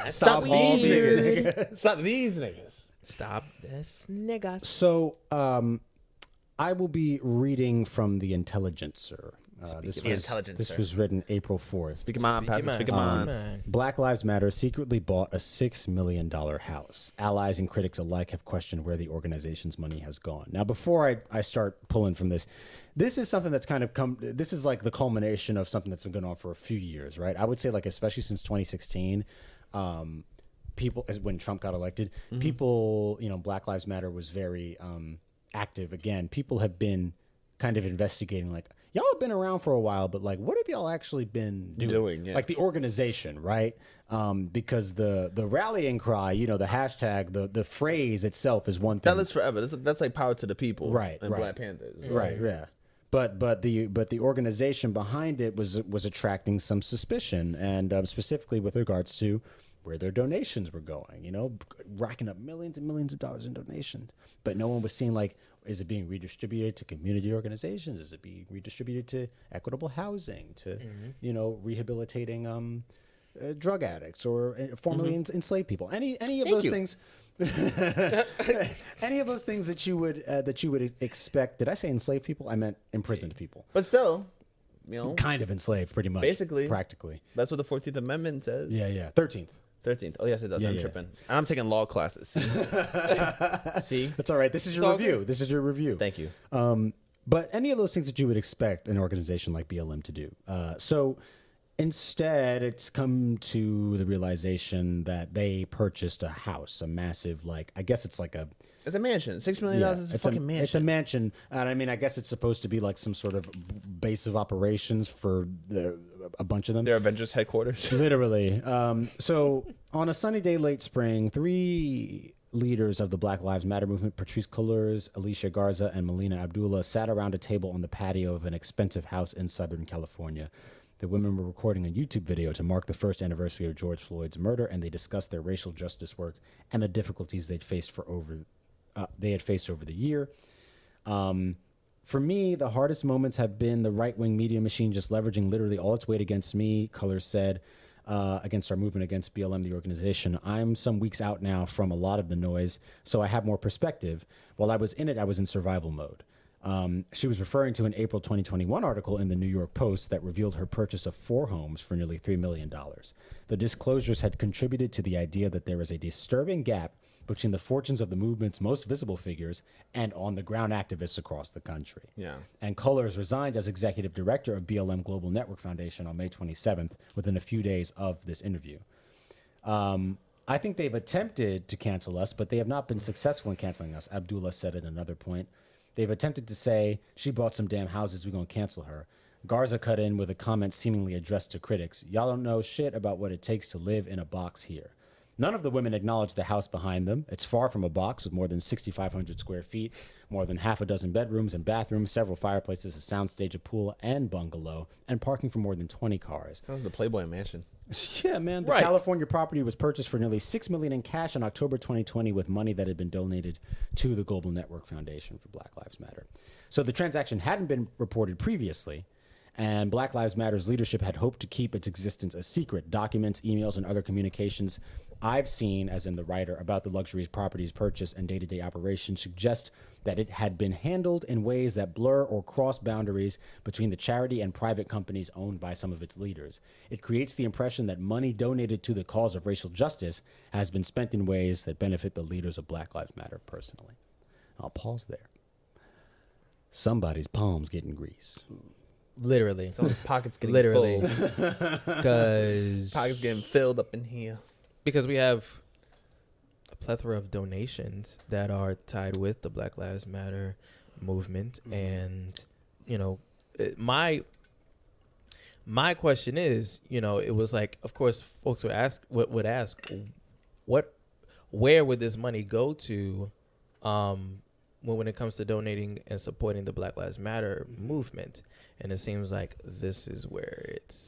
stop all these weird. niggas. Stop these niggas. Stop this niggas. So, I will be reading from the Intelligencer. This Intelligencer. was written April 4th. Speak of mind, Pastor. Speak of mind. Black Lives Matter secretly bought a $6 million house. Allies and critics alike have questioned where the organization's money has gone. Now, before I start pulling from this is something that's kind of this is like the culmination of something that's been going on for a few years, right? I would say, like, especially since 2016, people, as when Trump got elected, people, Black Lives Matter was very active. Again, people have been kind of investigating, like, y'all have been around for a while, but like, what have y'all actually been doing? Yeah. Like the organization, right? Because the rallying cry, the hashtag, the phrase itself is one thing. That lives forever. That's like power to the people. Right, And right. Black Panthers. Right, yeah. But the organization behind it was attracting some suspicion, and specifically with regards to where their donations were going. Racking up millions and millions of dollars in donations, but no one was seeing, like, is it being redistributed to community organizations? Is it being redistributed to equitable housing, to rehabilitating drug addicts or formerly enslaved people? Any of those things. Any of those things that you would expect. Did I say enslaved people? I meant imprisoned people. But still, Kind of enslaved, pretty much. Basically. Practically. that's what the 14th Amendment says. Yeah. 13th. 13th. Oh, yes, it does. Yeah, I'm yeah. tripping. And I'm taking law classes. See? That's all right. This is your all review. good. This is your review. Thank you. But any of those things that you would expect an organization like BLM to do. So instead, it's come to the realization that they purchased a house, a massive, like, I guess it's like a... It's a mansion. $6 million is a fucking mansion. It's a mansion. And I mean, I guess it's supposed to be like some sort of base of operations for a bunch of them. Their Avengers headquarters. Literally. So on a sunny day late spring, 3 leaders of the Black Lives Matter movement, Patrisse Cullors, Alicia Garza, and Melina Abdullah, sat around a table on the patio of an expensive house in Southern California. The women were recording a YouTube video to mark the first anniversary of George Floyd's murder, and they discussed their racial justice work and the difficulties they'd faced they had faced over the year. For me, the hardest moments have been the right-wing media machine just leveraging literally all its weight against me, Cullors said, against our movement against BLM, the organization. I'm some weeks out now from a lot of the noise, so I have more perspective. While I was in it, I was in survival mode. She was referring to an April 2021 article in the New York Post that revealed her purchase of 4 homes for nearly $3 million. The disclosures had contributed to the idea that there is a disturbing gap between the fortunes of the movement's most visible figures and on-the-ground activists across the country. Yeah. And Cullors resigned as executive director of BLM Global Network Foundation on May 27th, within a few days of this interview. I think they've attempted to cancel us, but they have not been successful in canceling us. Abdullah said at another point. They've attempted to say, she bought some damn houses, we're going to cancel her. Garza cut in with a comment seemingly addressed to critics. Y'all don't know shit about what it takes to live in a box here. None of the women acknowledge the house behind them. It's far from a box with more than 6,500 square feet, more than half a dozen bedrooms and bathrooms, several fireplaces, a soundstage, a pool, and bungalow, and parking for more than 20 cars. Sounds like the Playboy Mansion. Yeah, man. The California property was purchased for nearly $6 million in cash in October 2020 with money that had been donated to the Global Network Foundation for Black Lives Matter. So the transaction hadn't been reported previously, and Black Lives Matter's leadership had hoped to keep its existence a secret. Documents, emails, and other communications I've seen, as in the writer, about the luxuries property's purchase and day-to-day operations suggest that it had been handled in ways that blur or cross boundaries between the charity and private companies owned by some of its leaders. It creates the impression that money donated to the cause of racial justice has been spent in ways that benefit the leaders of Black Lives Matter personally. I'll pause there. Somebody's palms getting greased. Literally. Someone's pockets getting Literally. full. Because Pockets getting filled up in here. we have a plethora of donations that are tied with the Black Lives Matter movement. And, you know, my question is, you know, it was like, of course, folks would ask, where would this money go to when it comes to donating and supporting the Black Lives Matter movement? And it seems like this is where it's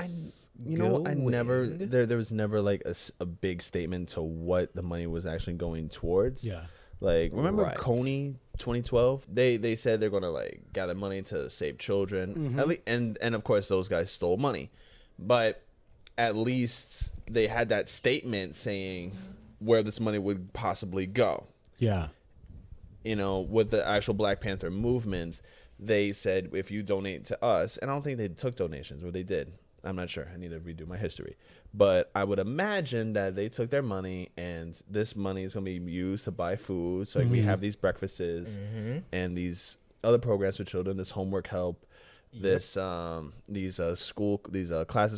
there was never like a big statement to what the money was actually going towards. Yeah. Like, remember Right. Coney 2012? They said they're going to like gather money to save children. At least, and of course those guys stole money. But at least they had that statement saying where this money would possibly go. Yeah. You know, with the actual Black Panther movements, they said, if you donate to us, and I don't think they took donations, or they did. I'm not sure. I need to redo my history. But I would imagine that they took their money, and this money is going to be used to buy food. So like, we have these breakfasts and these other programs for children, this homework help, these classes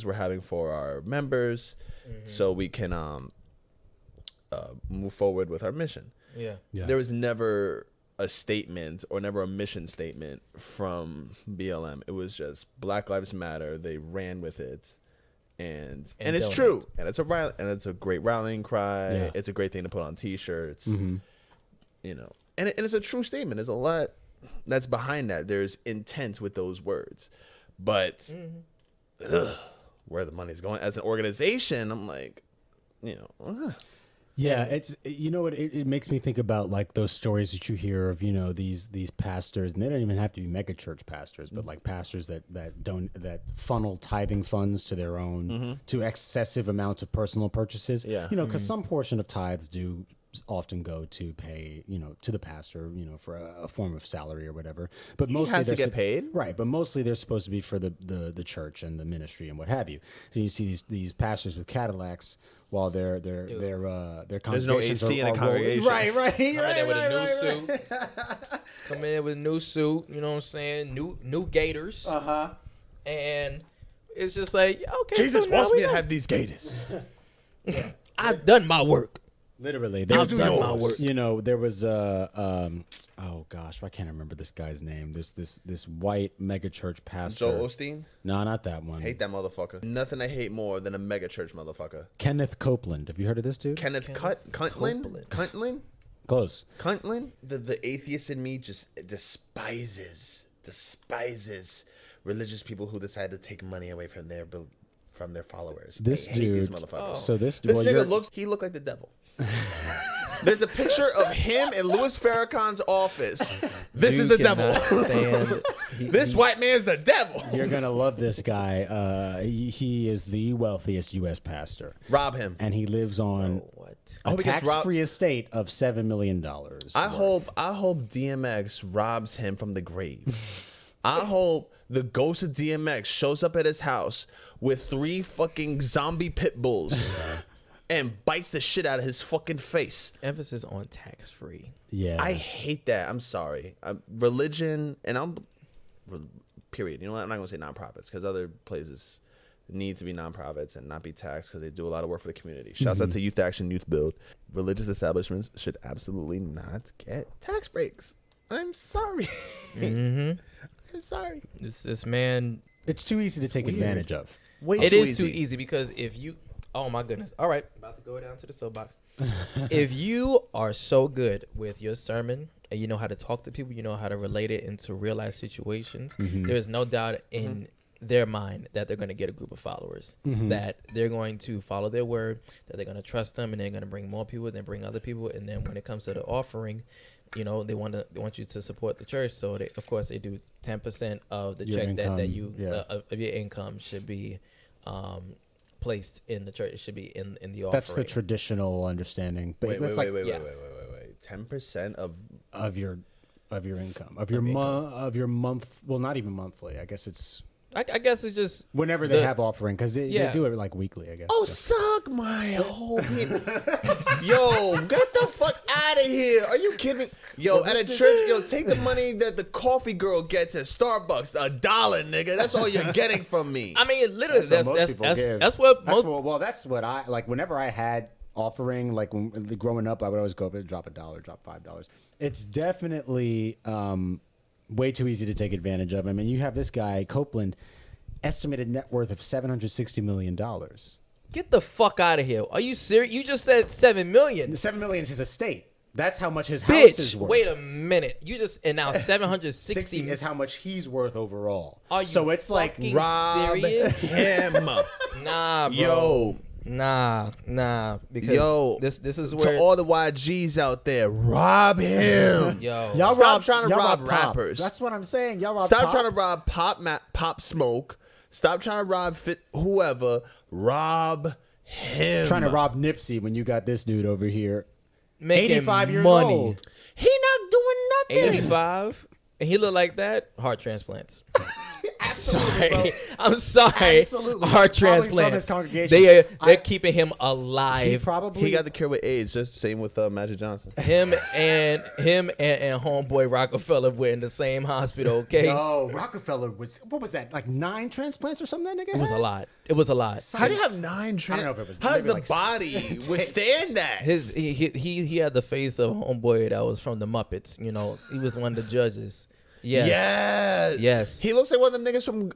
we're having for our members, so we can move forward with our mission. Yeah. There was never a statement or never a mission statement from BLM. It was just Black Lives Matter. They ran with it, and it's true, and it's a great rallying cry. Yeah. It's a great thing to put on T-shirts, you know, and it's a true statement. There's a lot that's behind that. There's intent with those words, but where the money's going as an organization, I'm like, you know. Yeah, it's, you know what, it makes me think about like those stories that you hear of, you know, these pastors, and they don't even have to be mega church pastors, but like pastors that funnel tithing funds to their own, to excessive amounts of personal purchases. Yeah. You know, because some portion of tithes do often go to pay, you know, to the pastor, you know, for a form of salary or whatever. But mostly has to they're get paid, right? But mostly they're supposed to be for the church and the ministry and what have you. So you see these pastors with Cadillacs while their There's no congregations AC in are a congregation. Right. Come in there with a new suit. Come in there with a new suit. You know what I'm saying? New gaiters. And it's just like, okay. Jesus so now wants we me to know. have these gators. I've done my work. Literally, I'll there's do yours. you know, there was oh gosh, I can't remember this guy's name. This white mega church pastor. Joel Osteen? No, not that one. Hate that motherfucker. Nothing I hate more than a mega church motherfucker. Kenneth Copeland. Have you heard of this dude? Kenneth Cuntland? Close. Cuntland? The atheist in me just despises religious people who decide to take money away from their followers. This I hate these dude. motherfuckers. So this This nigga looked like the devil. There's a picture of him in Louis Farrakhan's office. This is the devil. This white man's the devil. You're gonna love this guy. He is the wealthiest U.S. pastor. Rob him. And he lives on What? a hope he gets tax-free estate of $7 million. I hope DMX robs him from the grave. I hope the ghost of DMX shows up at his house with 3 fucking zombie pit bulls and bites the shit out of his fucking face. Emphasis on tax-free. Yeah. I hate that. I'm sorry. Religion, and period. You know what? I'm not going to say nonprofits because other places, need to be nonprofits and not be taxed because they do a lot of work for the community. Shouts out to Youth Action, Youth Build. Religious establishments should absolutely not get tax breaks. I'm sorry. I'm sorry. This man. It's too easy to take advantage of. It is too easy because if you, oh my goodness. All right, about to go down to the soapbox. If you are so good with your sermon and you know how to talk to people, you know how to relate it into real life situations, there is no doubt in their mind that they're going to get a group of followers, that they're going to follow their word, that they're going to trust them, and they're going to bring more people, then bring other people, and then when it comes to the offering, you know, they want you to support the church. So they, of course, they do 10% of the check income, that you of your income should be placed in the church. It should be in the offering. That's the traditional understanding. But Wait. 10% of your income, of your month. Well, not even monthly. I guess it's. I guess it's just whenever they have offering, because they do it like weekly, I guess. Oh, suck my whole Yo, get the fuck out of here. Are you kidding me? Yo, at a church, take the money that the coffee girl gets at Starbucks, $1, nigga. That's all you're getting from me. I mean, literally, that's what I like. Whenever I had offering, like when growing up, I would always go up and drop $1, drop $5. It's definitely way too easy to take advantage of. I mean, you have this guy Copeland, estimated net worth of $760 million. Get the fuck out of here! Are you serious? You just said $7 million. $7 million is his estate. That's how much his house is worth. Wait a minute. You just announced 760 is how much he's worth overall. Are you so it's like rob serious? him. Nah, bro. Yo. Nah. Because this is where to all the YGs out there, rob him. Yo. Y'all Stop trying to rob Pop. rappers. That's what I'm saying. Y'all rob Stop Pop. trying to rob Pop Smoke. Stop trying to rob whoever. Rob him. Trying to rob Nipsey when you got this dude over here. Making 85 years money. old. He not doing nothing. 85, and he look like that. Heart transplants. Absolutely, bro. I'm sorry. Absolutely. Heart Probably from transplants. his congregation. They're keeping him alive. He got the cure with AIDS. Just same with Magic Johnson. Him and homeboy Rockefeller were in the same hospital. Okay. No, Rockefeller was, what was that, like 9 transplants or something that nigga It was had? a lot. It was a lot. How do you have 9 I don't know if it was. How does maybe the like body withstand that? He had the face of a homeboy that was from the Muppets. You know, he was one of the judges. Yes. He looks like one of them niggas from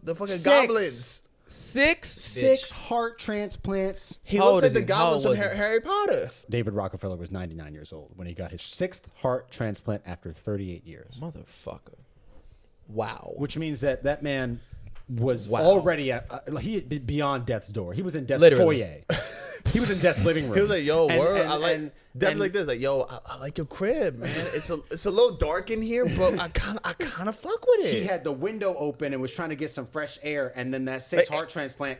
the fucking Goblins. 6 heart transplants. He How looks old like is the he? Goblins How from old was he? Harry Potter. David Rockefeller was 99 years old when he got his 6th heart transplant after 38 years. Motherfucker. Wow. Which means that man was already he had been beyond death's door. He was in death's foyer. He was in death's living room. He was like, "Yo, word, and- I like and- definitely like this. Like, yo, I like your crib, man. It's a little dark in here, but I kind of fuck with it." He had the window open and was trying to get some fresh air, and then that 6 heart transplant.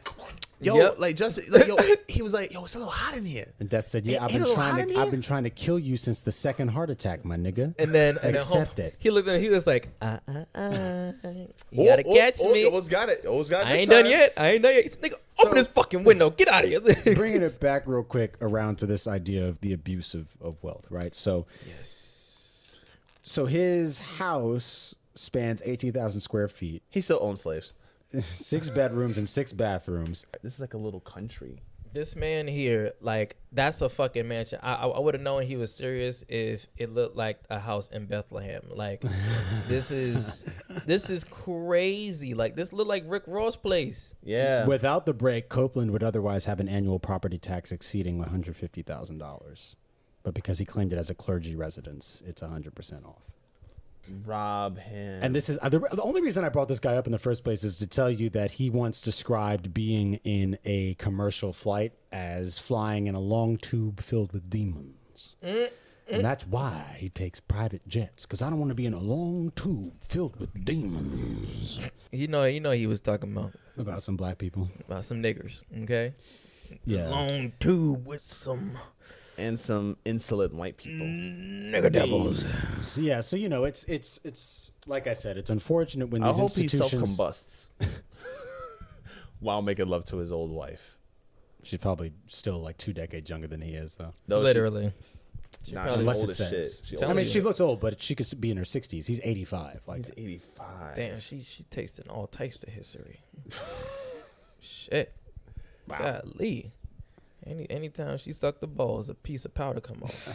Yo, Yep. like just like yo, he was like, "Yo, it's a little hot in here." And Death said, "Yeah, Ain't it a lot in here? I've been trying to kill you since the 2nd heart attack, my nigga." And then accept it. He looked at him. He was like, you gotta catch me. You almost got it. Almost got it. I ain't done yet. This nigga, open this fucking window. Get out of here. Bringing it back real quick around to this idea of the abuse of wealth, right? So, so his house spans 18,000 square feet, He still owns slaves. 6 bedrooms and 6 bathrooms. This is like a little country. This man here, like, that's a fucking mansion. I would have known he was serious if it looked like a house in Bethlehem. Like, this is crazy. Like, this looked like Rick Ross' place. Yeah. Without the break, Copeland would otherwise have an annual property tax exceeding $150,000. But because he claimed it as a clergy residence, it's 100% off. Rob him. And this is the only reason I brought this guy up in the first place is to tell you that he once described being in a commercial flight as flying in a long tube filled with demons. And that's why he takes private jets, because I don't want to be in a long tube filled with demons. You know he was talking About some black people. about some niggers, okay? Yeah. Long tube with some and some insolent white people. nigger devils. So, yeah, so you know, it's like I said, it's unfortunate when I these hope he institutions. self-combusts while making love to his old wife. She's probably still like 2 decades younger than he is, though. No, Literally. Nah, probably- she's Unless old it as says. shit. She I old mean, as she shit. looks old, but she could be in her 60s. He's 85. Like, He's 85. Damn, she tasting all types of history. Shit. Wow. Golly. Anytime she sucked the balls, a piece of powder come off.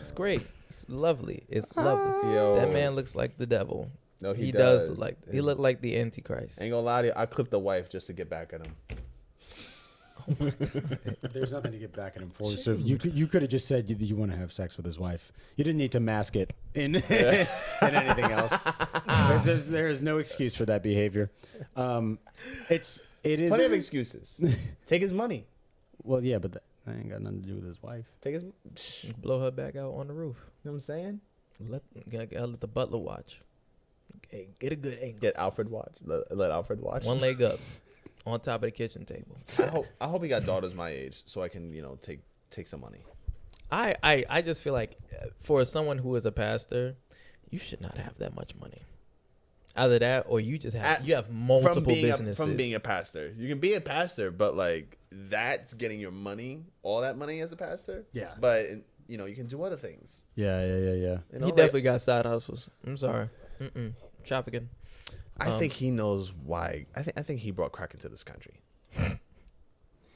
It's great. It's lovely. It's lovely. Yo. That man looks like the devil. No, he does look like he looked like the Antichrist. Ain't gonna lie to you, I clipped the wife just to get back at him. There's nothing to get back at him for. So you could have just said you want to have sex with his wife. You didn't need to mask it in in anything else. There is no excuse for that behavior. It is Plenty of excuses. Take his money. Well, yeah, but that ain't got nothing to do with his wife. Take his. Blow her back out on the roof. You know what I'm saying? Gotta let the butler watch. Okay, get a good angle. Get Alfred watch. Let Alfred watch. One leg up, on top of the kitchen table. I hope he got daughters my age so I can take some money. I just feel like for someone who is a pastor, you should not have that much money. Either that, or you just have multiple businesses. From being a pastor, you can be a pastor, but like that's getting your money, all that money as a pastor. Yeah. But you can do other things. Yeah. He definitely got side hustles. I'm sorry. Trafficking. I think he knows why. I think he brought crack into this country.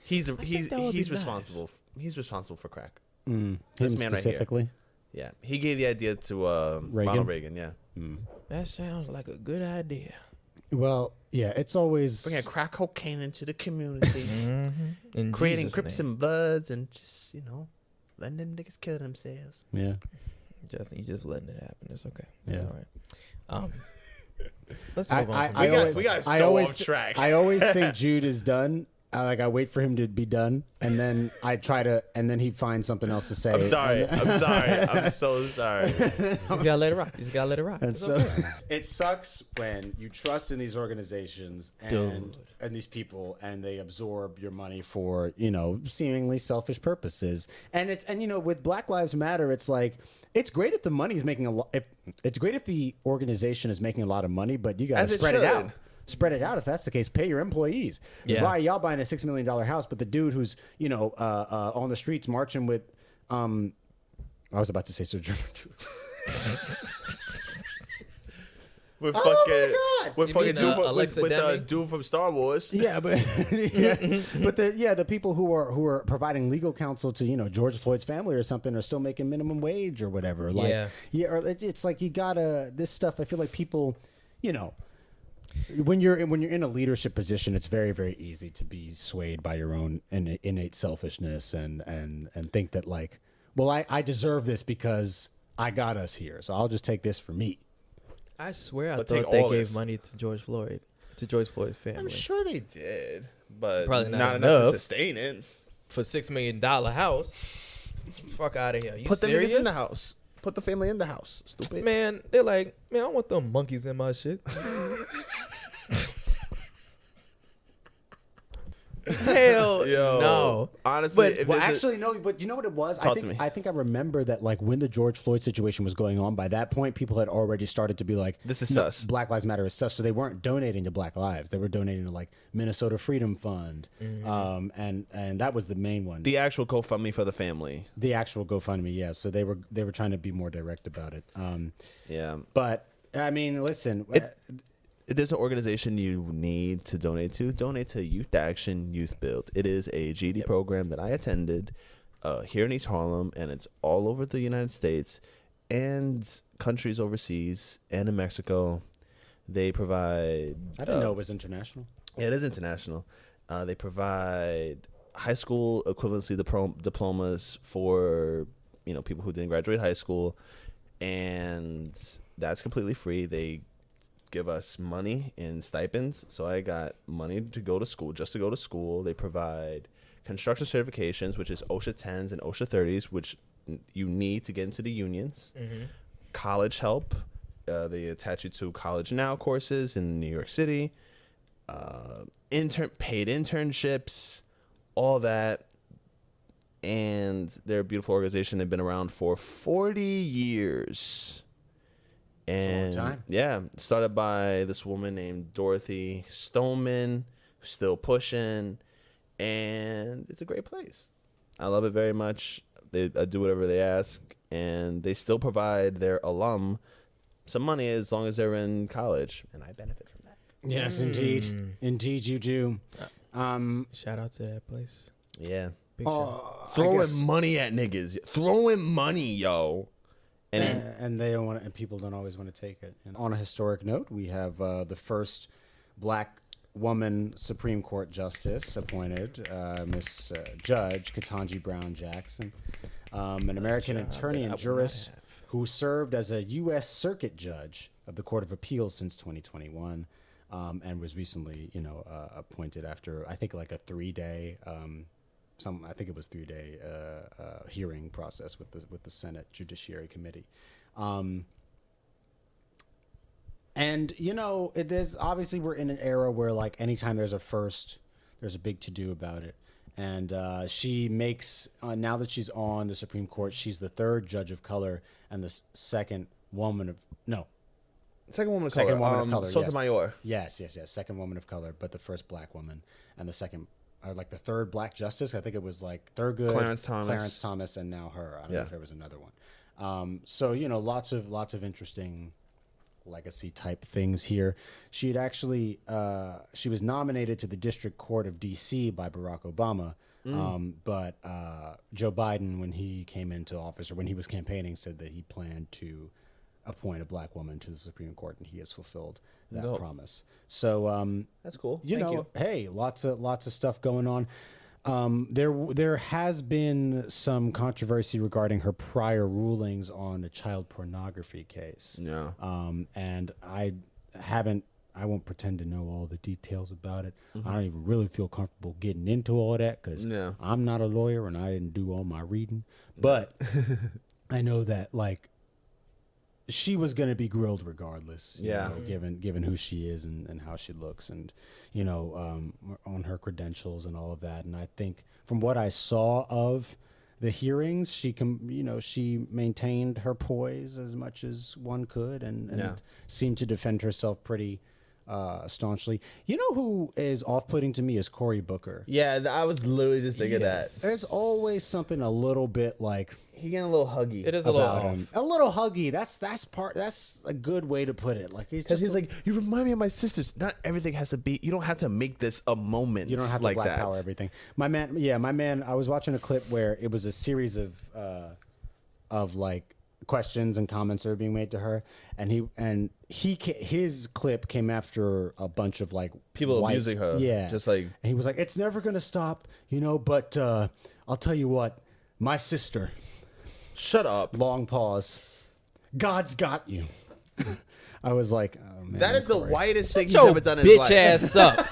He's responsible. He's responsible for crack. This man specifically. Right here. Yeah, he gave the idea to Ronald Reagan. Yeah. That sounds like a good idea. Well, yeah, it's always bringing crack cocaine into the community, creating Jesus' Crips and Bloods, and just letting them niggas kill themselves. Yeah, you just letting it happen. It's okay. Yeah. All right. Let's move on. We got so off track. I always think Jude is done. I wait for him to be done, and then and then he finds something else to say. I'm sorry. I'm so sorry. You gotta let it rock. And so it sucks when you trust in these organizations and these people, and they absorb your money for seemingly selfish purposes. And with Black Lives Matter, it's like it's great if the money's making a lot. It's great if the organization is making a lot of money, but you gotta spread it out. Spread it out. If that's the case, pay your employees. Why are y'all buying a $6 million house, but the dude who's on the streets marching with I was about to say Sir German With dude from Star Wars. Yeah, but the people who are providing legal counsel to George Floyd's family or something are still making minimum wage or whatever. Or it's like you gotta this stuff. I feel like people, when you're in a leadership position, it's very, very easy to be swayed by your own innate selfishness and think that I deserve this because I got us here, so I'll just take this for me. I swear I thought they gave money to George Floyd's family. I'm sure they did, but probably not enough to sustain it. For $6 million house, fuck out of here. You Put serious? them in the house. Put the family in the house. Stupid. Man, they're like, I want them monkeys in my shit. Hell no. Honestly, but you know what it was? I think I remember that when the George Floyd situation was going on, by that point people had already started to be like, this is sus. Black Lives Matter is sus. So they weren't donating to Black Lives. They were donating to Minnesota Freedom Fund. And that was the main one. The actual GoFundMe for the family. The actual GoFundMe, yeah. So they were trying to be more direct about it. Yeah. But I mean, listen, if there's an organization you need to donate to Youth Action Youth Build. It is a GD program that I attended here in East Harlem, and it's all over the United States and countries overseas and in Mexico. They provide... I didn't know it was international. Yeah, it is international. They provide high school equivalency diplomas for people who didn't graduate high school, and that's completely free. They give us money in stipends, so I got money to go to school, just to go to school. They provide construction certifications, which is OSHA 10s and OSHA 30s, which you need to get into the unions. College help. They attach you to College Now courses in New York City. Paid internships, all that. And they're a beautiful organization. They've been around for 40 years. And it's a long time. Yeah, started by this woman named Dorothy Stoneman, who's still pushing, and it's a great place. I love it very much. I do whatever they ask, and they still provide their alum some money as long as they're in college, and I benefit from that. Yes, indeed. Indeed, you do. Shout out to that place. Yeah. Big shout. Throwing money at niggas. Throwing money, yo. And they don't want, and people don't always want to take it. And on a historic note, we have the first black woman Supreme Court justice appointed, Miss Judge Ketanji Brown Jackson, an American attorney and jurist who served as a U.S. Circuit Judge of the Court of Appeals since 2021, and was recently, appointed after I think like a 3-day. I think it was 3-day hearing process with the Senate Judiciary Committee, and there's obviously we're in an era where like anytime there's a first, there's a big to do about it, and she makes now that she's on the Supreme Court, she's the third judge of color and the second woman of color. Sotomayor. Yes, second woman of color, but the first black woman and the second. Like the third black justice, I think it was like Thurgood, Clarence Thomas, and now her. I don't know if there was another one. So lots of interesting legacy type things here. She had actually she was nominated to the District Court of D.C. by Barack Obama, but Joe Biden, when he came into office or when he was campaigning, said that he planned to appoint a black woman to the Supreme Court, and he has fulfilled that promise. So that's cool. Hey, lots of stuff going on. There has been some controversy regarding her prior rulings on a child pornography case. Yeah. And I won't pretend to know all the details about it. I don't even really feel comfortable getting into all that because I'm not a lawyer and I didn't do all my reading. But I know that like she was going to be grilled regardless, given who she is and how she looks and, on her credentials and all of that. And I think from what I saw of the hearings, she maintained her poise as much as one could and seemed to defend herself pretty staunchly. You know who is off-putting to me is Cory Booker. Yeah, I was literally just thinking that. There's always something a little bit like... He getting a little huggy. It is a little him. A little huggy. That's a good way to put it. Like he's like, you remind me of my sisters. Not everything has to be. You don't have to make this a moment. You don't have to black power everything. My man. I was watching a clip where it was a series of like questions and comments that were being made to her, and his clip came after a bunch of like people abusing her. Yeah, just like, and he was like, "It's never gonna stop," But I'll tell you what, my sister. Shut up. Long pause. God's got you. I was like, oh, man, that is the whitest thing he's your ever done in his life. Bitch ass up.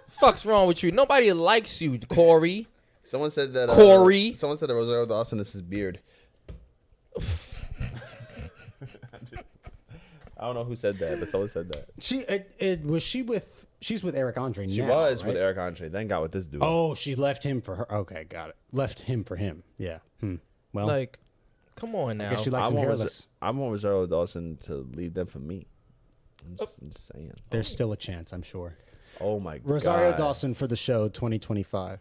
Fuck's wrong with you? Nobody likes you, Cory. Someone said that. Cory. Someone said that Rosario Dawson is his beard. I don't know who said that, but someone said that. She's with Eric Andre now. She was right? with Eric Andre. Then got with this dude. Oh, she left him for her. Okay, got it. Left him for him. Yeah. Well, like, come on now. I guess she likes him hairless. I want Rosario Dawson to leave them for me. I'm just saying. There's still a chance, I'm sure. Oh my god. Rosario Dawson for the show 2025.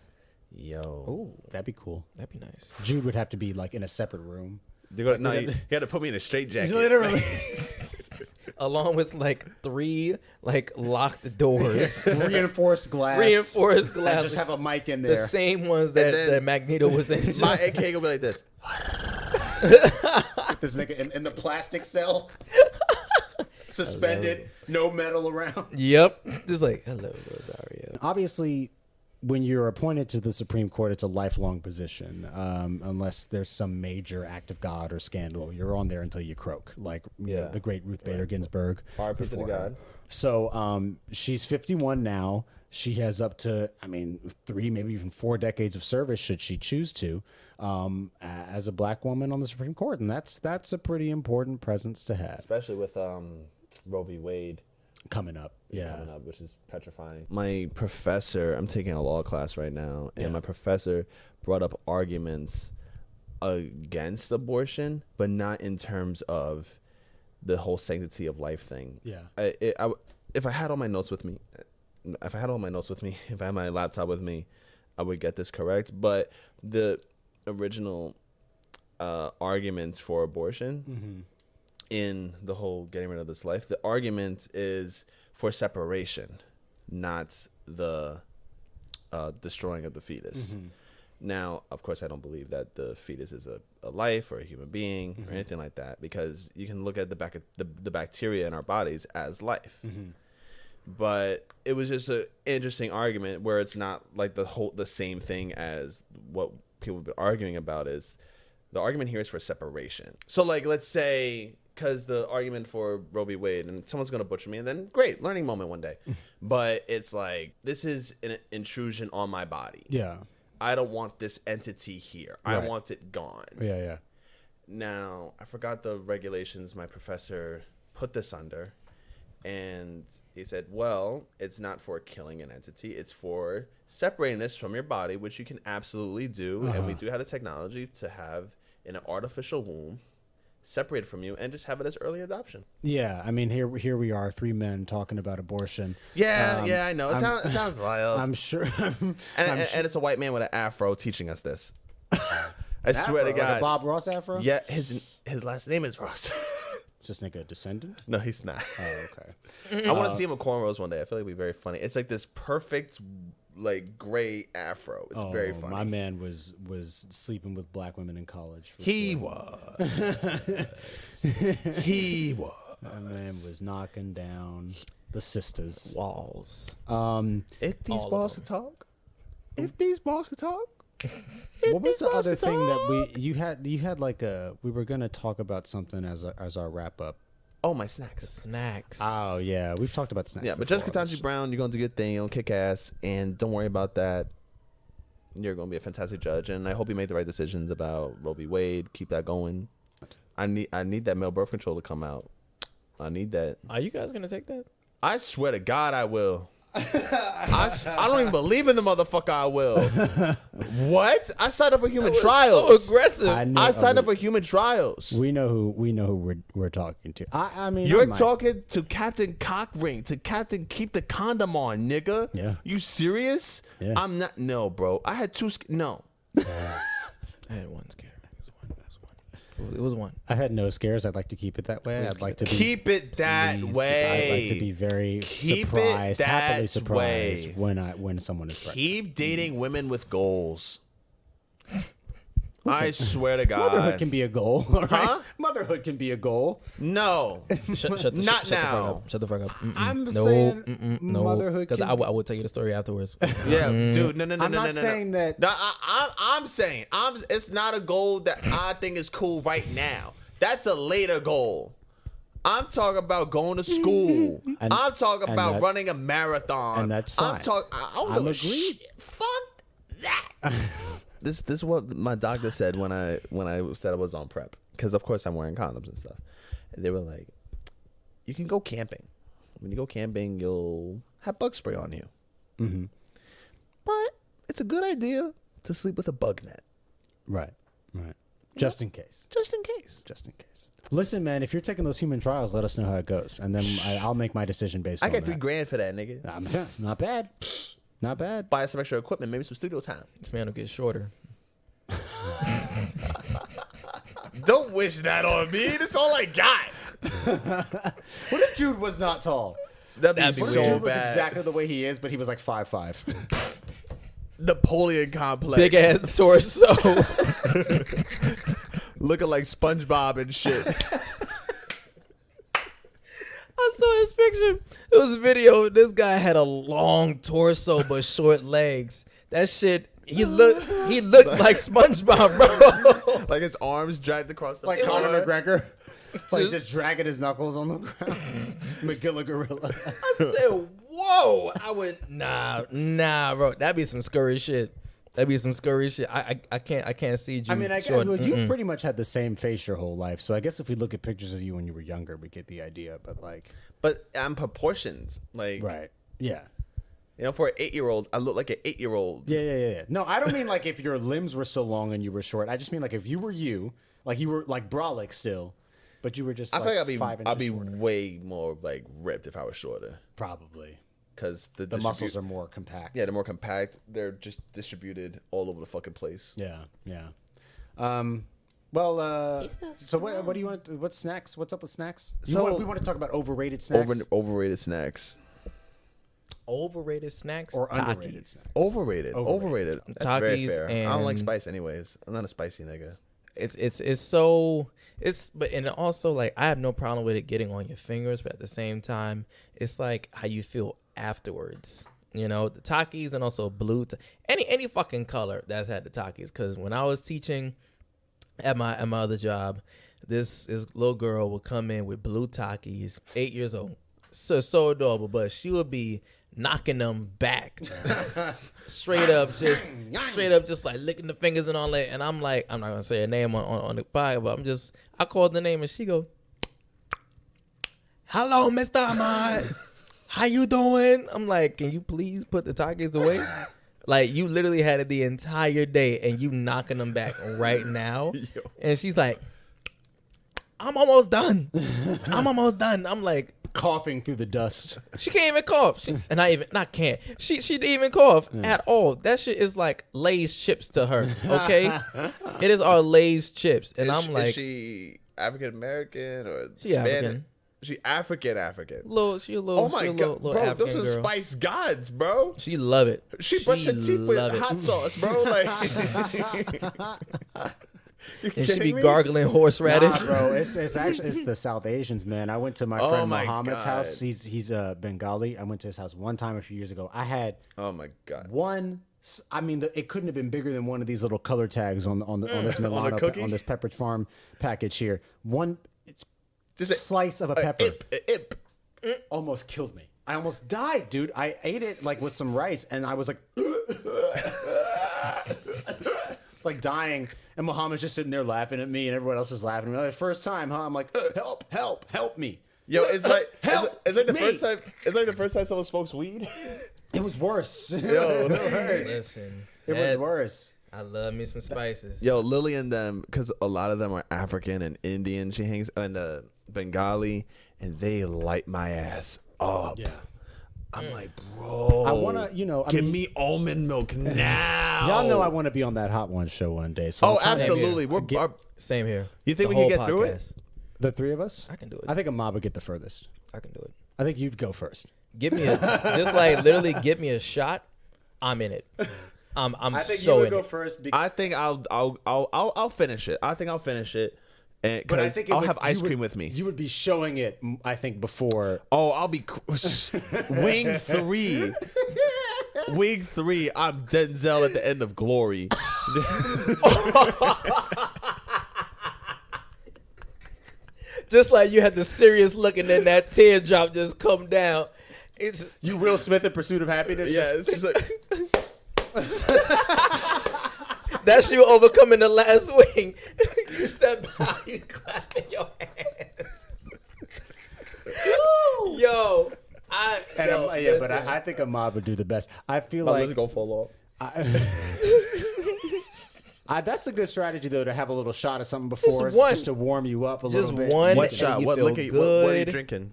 Yo. Oh, that'd be cool. That'd be nice. Jude would have to be like in a separate room. You had to put me in a straitjacket. Literally. Along with like 3 like locked doors. Reinforced glass. And just have a mic in there. The same ones that Magneto was in. My AK will be like this. This nigga in the plastic cell. Suspended. No metal around. Yep. Just like, hello, Rosario. Obviously, when you're appointed to the Supreme Court, it's a lifelong position, unless there's some major act of God or scandal. You're on there until you croak, like the great Ruth Bader Ginsburg. R.I.P. to God. So she's 51 now. She has up to, 3, maybe even 4 decades of service, should she choose to, as a black woman on the Supreme Court, and that's a pretty important presence to have, especially with Roe v. Wade. Coming up, which is petrifying. My professor, I'm taking a law class right now, and my professor brought up arguments against abortion, but not in terms of the whole sanctity of life thing. Yeah. If I had all my notes with me, if I had my laptop with me, I would get this correct. But the original arguments for abortion in the whole getting rid of this life, the argument is for separation, not the destroying of the fetus. Now, of course, I don't believe that the fetus is a life or a human being or anything like that, because you can look at the bacteria in our bodies as life. But it was just an interesting argument where it's not like the same thing as what people have been arguing about. Is the argument here is for separation. So, like, let's say, because the argument for Roe v. Wade, and someone's going to butcher me, and then great, learning moment one day. But it's like, this is an intrusion on my body. Yeah. I don't want this entity here. Right. I want it gone. Yeah. Now, I forgot the regulations my professor put this under. And he said, well, it's not for killing an entity. It's for separating this from your body, which you can absolutely do. And we do have the technology to have an artificial womb separated from you and just have it as early adoption. Yeah, I mean, here we are, 3 men talking about abortion. Yeah, I know. It sounds wild. I'm sure. And it's a white man with an afro teaching us this. I swear to God. Like a Bob Ross afro? Yeah, his last name is Ross. Just like a descendant? No, he's not. Oh, okay. I want to see him with cornrows one day. I feel like it'd be very funny. It's like this perfect, like, gray afro. It's very funny. My man was sleeping with black women in college. He sure. was. He was. My man was knocking down the sisters. Walls. If these balls could talk. If these balls could talk. What was the other thing that you had like we were gonna talk about something as our wrap up? Oh, my snacks. Snacks. Oh yeah, we've talked about snacks. Yeah, but before. just Ketanji Brown, you're gonna do your thing, you're gonna kick ass, and don't worry about that. You're gonna be a fantastic judge, and I hope you make the right decisions about Roe v. Wade. Keep that going. I need that male birth control to come out. I need that. Are you guys gonna take that? I swear to God, I will. I don't even believe in the motherfucker. I will. What? I signed up for human trials. So aggressive. I signed up for human trials. We know who we're talking to. I mean, You're talking to Captain Cockring, to Captain Keep the Condom On, nigga. Yeah. You serious? Yeah. I'm not. No, bro. I had 2. No. I had one scare. It was one. I had no scares. I'd like to keep it that way. I'd like to keep it that way. I'd like to be very surprised, happily surprised when someone is pregnant. Keep dating women with goals. I swear to God. Motherhood can be a goal, all right? Huh? Motherhood can be a goal. No. Not now. Shut the fuck up. I'm saying no. motherhood Because can I will tell you the story afterwards. Yeah, dude. No. I'm not saying that. No, I'm saying it's not a goal that I think is cool right now. That's a later goal. I'm talking about going to school. I'm talking about running a marathon. And that's fine. I'm agreed. Fuck that. This is what my doctor said when I said I was on PrEP, because of course I'm wearing condoms and stuff, and they were like, you can go camping. When you go camping, you'll have bug spray on you. Mm-hmm. But it's a good idea to sleep with a bug net. Right. Just in case. Just in case. Listen, man, if you're taking those human trials, let us know how it goes, and then I'll make my decision based on that. I got $3,000 for that, nigga. Not bad. Not bad. Buy some extra equipment, maybe some studio time. This man will get shorter. Don't wish that on me. That's all I got. What if Jude was not tall? That'd be What so if Jude was bad. exactly the way he is, but he was like 5'5"? Napoleon complex. Big ass torso. Looking like SpongeBob and shit. I saw his picture. It was a video. This guy had a long torso but short legs. That shit. He looked like SpongeBob, bro. Like his arms dragged across the Like floor. Conor McGregor? Like just dragging his knuckles on the ground. McGilla Gorilla. I said, "Whoa!" I went, "Nah, bro. That'd be some scurry shit. I can't see you. I mean, you've pretty much had the same face your whole life. So I guess if we look at pictures of you when you were younger, we get the idea. But I'm proportioned. Like, right. Yeah. You know, for an 8-year-old, I look like an 8-year-old. Yeah. No, I don't mean like if your limbs were still long and you were short. I just mean like if you were like you were like Brolic still, but you were just. I feel like I'd be shorter. way more like ripped if I was shorter. Probably. Because the muscles are more compact. Yeah, they're more compact. They're just distributed all over the fucking place. Yeah. Well, so what do you want? What's snacks? What's up with snacks? We want to talk about overrated snacks. Overrated snacks. overrated snacks Or Takis. underrated snacks. Overrated. That's very Takis fair. I don't like and- spice anyways. I'm not a spicy nigga. And also like I have no problem with it getting on your fingers, but at the same time, it's like how you feel afterwards. You know, the Takis and also blue, any fucking color that's had the Takis. Because when I was teaching at my other job, this little girl would come in with blue Takis, 8 years old, so adorable, but she would be knocking them back, straight up, just like licking the fingers and all that. And I'm like, I'm not gonna say her name on the pod, but I called the name and she go, "Hello, Mr. Ahmad. How you doing?" I'm like, "Can you please put the Takis away?" Like, you literally had it the entire day and you knocking them back right now. And she's like, I'm almost done. I'm like, Coughing through the dust. she can't even cough. She didn't even cough at all. That shit is like Lay's chips to her, okay? It is our Lay's chips. And Is she African American or She Spanish? African. She African. She a little Oh my god, little bro! African Those are girl. spice gods, bro. She love it. She brushed her teeth with love it. hot sauce, bro. Like, you And she be kidding me? gargling horseradish. Nah, bro, it's the South Asians, man. I went to my Oh friend my Muhammad's God. house. He's Bengali. I went to his house one time a few years ago. I had Oh my god. one. I mean, it couldn't have been bigger than one of these little color tags on this Milano cookie? on this Pepperidge Farm package here. One Just a slice of a pepper ip. almost killed me. I almost died, dude. I ate it like with some rice, and I was like, like dying. And Muhammad's just sitting there laughing at me, and everyone else is laughing at me. Like, first time, huh? I'm like, help me. Yo, it's like Help it's like the me. first time. It's like the first time someone smokes weed. It was worse. Yo. it was worse. Listen, It was worse. I love me some spices. Yo, Lily and them, because a lot of them are African and Indian. She hangs and Bengali, and they light my ass up. Yeah. I'm like, bro, I want to, give me almond milk now. Y'all know I want to be on that Hot Ones show one day. So Oh, I'm trying to- absolutely. We're Same here. You think The we can whole get through it? podcast. The three of us? I can do it. I think Ahmad would get the furthest. I can do it. I think you'd go first. Give me just like literally give me a shot. I'm in it. I'm I think so you would in go it. first. I think I'll finish it. I think I'll finish it, and But I because think I'll have ice cream with me. You would be showing it, I think, before. Oh, I'll be wing 3. Wing 3. I'm Denzel at the end of Glory. Just like you had the serious look and then that teardrop just come down. It's You Will Smith in Pursuit of Happiness? Yeah, it's just like, that's you overcoming the last wing. You step out, you clapping your hands. Yo, But I think Ahmad would do the best. I feel my like lips gonna fall off. that's a good strategy, though, to have a little shot of something before, Just one. just to warm you up a little Just bit. one. What and shot? you What feel liquor? What are you good. drinking?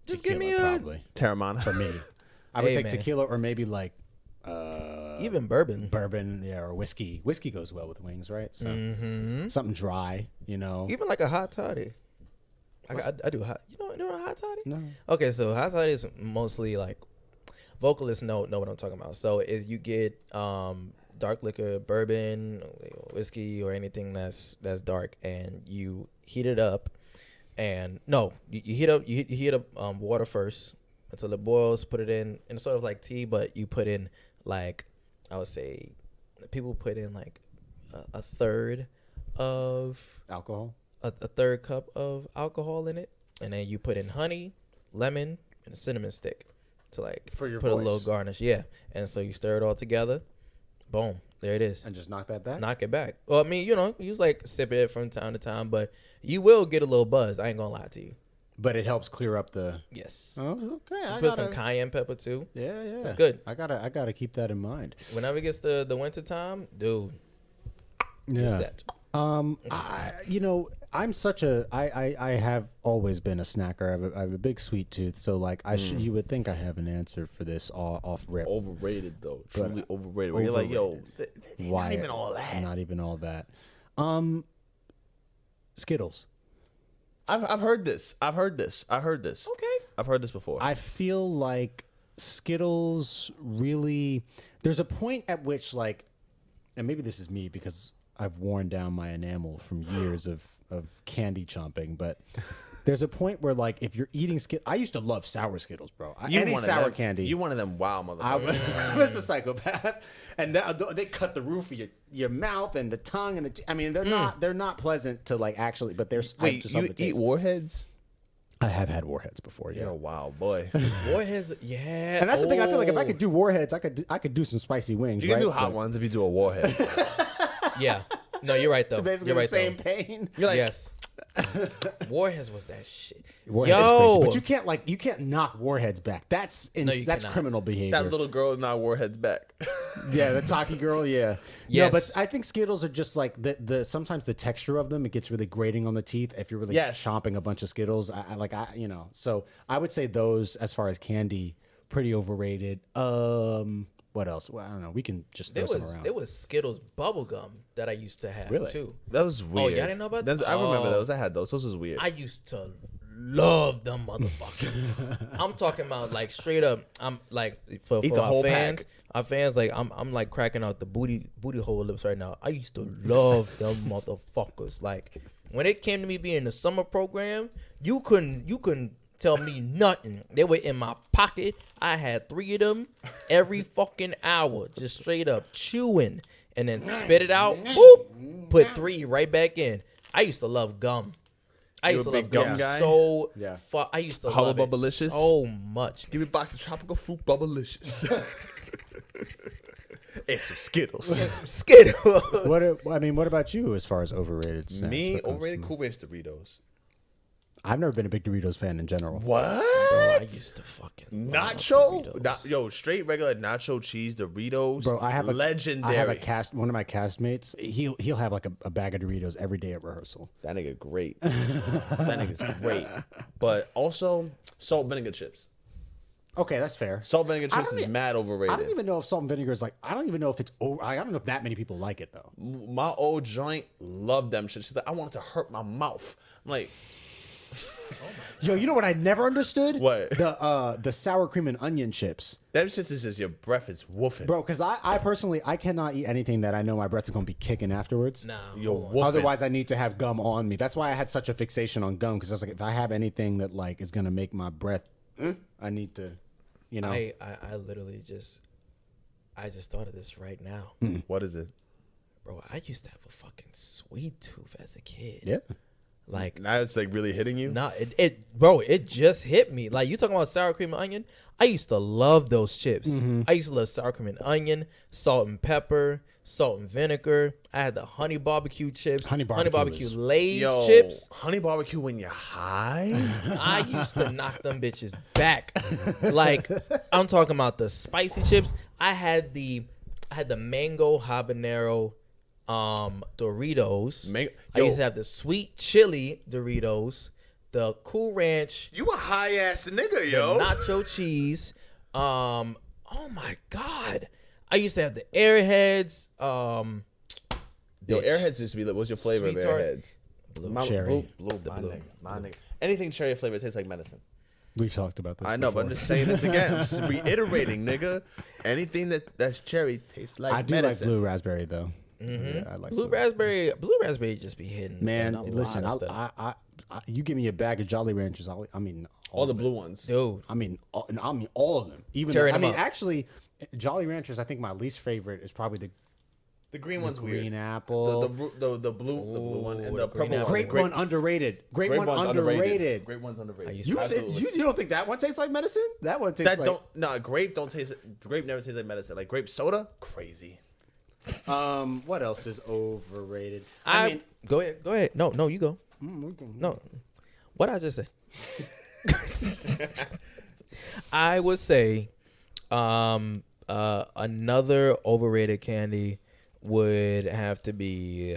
Just give me Tequila, a probably Terramana. for me. I would Hey, take man. tequila or maybe like even bourbon. bourbon, or whiskey. Whiskey goes well with wings, right? So something dry, Even like a hot toddy. I do hot. You know a hot toddy? No. Okay, so hot toddy is mostly like vocalists know what I'm talking about. So is you get dark liquor, bourbon, whiskey, or anything that's dark, and you heat it up. And no, you heat up water first until it boils. Put it in sort of like tea, but you put in like, I would say, people put in like a third of Alcohol. a third cup of alcohol in it, and then you put in honey, lemon, and a cinnamon stick to like For your put a little voice. garnish. Yeah, and so you stir it all together. Boom, there it is. And just knock that back? Knock it back. Well, I mean, you just like sip it from time to time, but you will get a little buzz. I ain't gonna lie to you. But it helps clear up the... Yes. Oh, okay. Put some cayenne pepper too. Yeah. It's good. I gotta keep that in mind. Whenever it gets the winter time, dude, Yeah. you're set. I'm such a I have always been a snacker. I have a big sweet tooth, so like you would think I have an answer for this off rip. Overrated though, But, truly overrated. Where you're like, yo, Why? not even all that. Not even all that. Skittles. I've heard this. Okay. I've heard this before. I feel like Skittles really. There's a point at which, like, and maybe this is me because I've worn down my enamel from years of candy chomping, but there's a point where, like, if you're eating Skittles, I used to love sour Skittles, bro. Any sour candy. You one of them wow motherfuckers. I was a psychopath, and they cut the roof of your mouth and the tongue, and I mean they're not pleasant to like actually, but they're. Wait, you eat Warheads? I have had Warheads before, yeah. You're a wild boy. Warheads, yeah. And that's the thing. I feel like if I could do Warheads, I could do some spicy wings. You can do hot ones if you do a Warhead. Yeah. No, you're right though. Basically you're right, the same though. pain. You're like, Yes. Warheads was that shit. Warheads Yo, but you can't knock Warheads back. That's that's cannot. criminal behavior. that little girl is not Warheads back. Yeah, the Taki girl. Yeah. Yes. No, but I think Skittles are just like the sometimes the texture of them, it gets really grating on the teeth if you're really chomping a bunch of Skittles. So I would say those as far as candy, pretty overrated. What else? Well, I don't know. We can just throw some around. There was Skittles Bubble Gum that I used to have too. That was weird. Oh, y'all didn't know about that? I remember those. I had those. Those was weird. I used to love them motherfuckers. I'm talking about like straight up. I'm like for Eat the our whole fans. pack. Our fans, like I'm like cracking out the booty hole lips right now. I used to love them motherfuckers. Like when it came to me being in the summer program, you couldn't tell me nothing. They were in my pocket. I had 3 of them every fucking hour, just straight up chewing, and then spit it out. Boop, put 3 right back in. I used to love gum. I used to love gum guy? so. I used to love it Bubblicious? so much. Give me a box of tropical fruit Bubblicious. And some Skittles. Skittles. What about you as far as overrated snacks? Me, overrated Cool Ranch Doritos. I've never been a big Doritos fan in general. What? Bro, I used to fucking nacho? Straight regular nacho cheese Doritos. Bro, I have legendary. one of my castmates. He'll have like a bag of Doritos every day at rehearsal. That nigga great. That nigga's great. But also salt vinegar chips. Okay, that's fair. Salt vinegar chips is mad overrated. I don't even know if salt and vinegar is like. I don't even know if it's. I don't know if that many people like it though. My old joint loved them shit. She's like, I want it to hurt my mouth. I'm like, yo, you know what I never understood? What? The sour cream and onion chips. That shit is just your breath is woofing. Bro, because I personally I cannot eat anything that I know my breath is gonna be kicking afterwards. Nah, you're woofing. Otherwise, I need to have gum on me. That's why I had such a fixation on gum because I was like, if I have anything that like is gonna make my breath, I need to. You know, I literally just thought of this right now. What is it? Bro, I used to have a fucking sweet tooth as a kid. Yeah. Like Now it's like really hitting you? nah, it just hit me. Like you talking about sour cream and onion? I used to love those chips. I used to love sour cream and onion, salt and pepper, salt and vinegar. I had the honey barbecue chips, honey barbecue Lay's chips. Honey barbecue when you're high? I used to knock them bitches back. Like I'm talking about the spicy chips. I had the mango habanero Doritos. I used to have the sweet chili Doritos, the Cool Ranch, You a high ass nigga, the yo. nacho cheese. Oh my god. I used to have the Airheads. Yo, Airheads used to be like, what's your flavor Sweet of tart. Airheads? Cherry. Blue, my nigga. Anything cherry flavor tastes like medicine. We've talked about this. I know, but I'm just saying this again. I'm just reiterating, nigga. Anything that's cherry tastes like I do medicine. like blue raspberry though. Yeah, I like Blue raspberry just be hidden. Man, in a listen, lot of stuff. I you give me a bag of Jolly Ranchers. I mean, All the of blue it. ones. Dude, I mean, all of them. Even Tearing I them mean, up. actually, Jolly Ranchers. I think my least favorite is probably The green one's weird. green apple. The blue one and Ooh, the the green purple apple. one. Grape one underrated. Grape one one's underrated. Grape one's underrated. used You, to- Absolutely. you don't think that one tastes like medicine? That one tastes like. Grape don't taste. Grape never tastes like medicine. Like grape soda, crazy. What else is overrated? I mean, go ahead. No, you go. No, what I just say. I would say, another overrated candy would have to be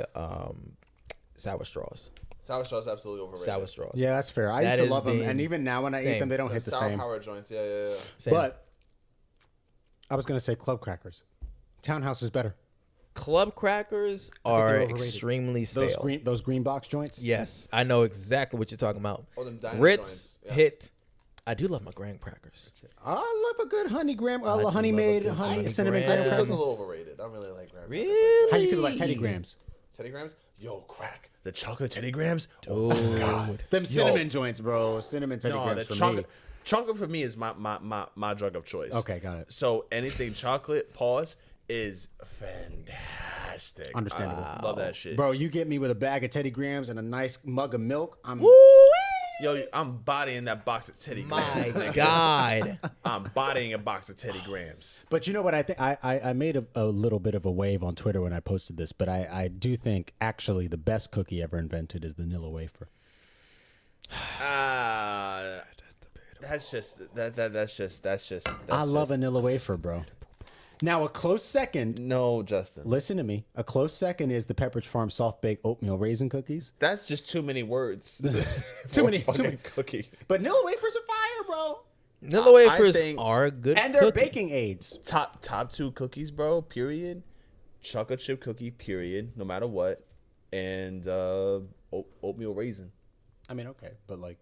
sour straws. Sour straws absolutely overrated. Sour straws. yeah, that's fair. I That used to has love them, been and even now when I eat same. them, they don't hit the sour same. power joints. Yeah. Same. But I was gonna say club crackers. Townhouse is better. Club crackers they're are overrated. extremely stale. Those green box joints. Yes, I know exactly what you're talking about. Oh, them diner Ritz joints. Yeah. hit. I do love my graham crackers. I love a good honey graham, I do honey love a made good honey honey cinnamon graham. graham That's cracker. a little overrated. I don't really like graham crackers Really? How you feel about Teddy Grahams? Teddy Grahams? Yo, crack. The chocolate Teddy Grahams. Oh, God. Them cinnamon joints, bro. Cinnamon Teddy No, Grahams the for chocolate. me. Chocolate for me is my drug of choice. Okay, got it. So anything chocolate, pause, is fantastic. Understandable. I love that shit. Bro, you get me with a bag of Teddy Grahams and a nice mug of milk. Yo, I'm bodying that box of Teddy Grahams. My nigga. God. I'm bodying a box of Teddy Grahams. But you know what? I think I made a little bit of a wave on Twitter when I posted this, but I do think actually the best cookie ever invented is the Nilla wafer. That's just. I love a Nilla wafer, bro. Now a close second. No, Justin. Listen to me. A close second is the Pepperidge Farm soft baked oatmeal raisin cookies. That's just too many words. Too many cookie. But Nilla wafers are fire, bro. Nilla wafers think- are good. And they're cookie. baking aids. Top two cookies, bro. Period. Chocolate chip cookie. Period. No matter what. And oatmeal raisin. I mean, okay, but like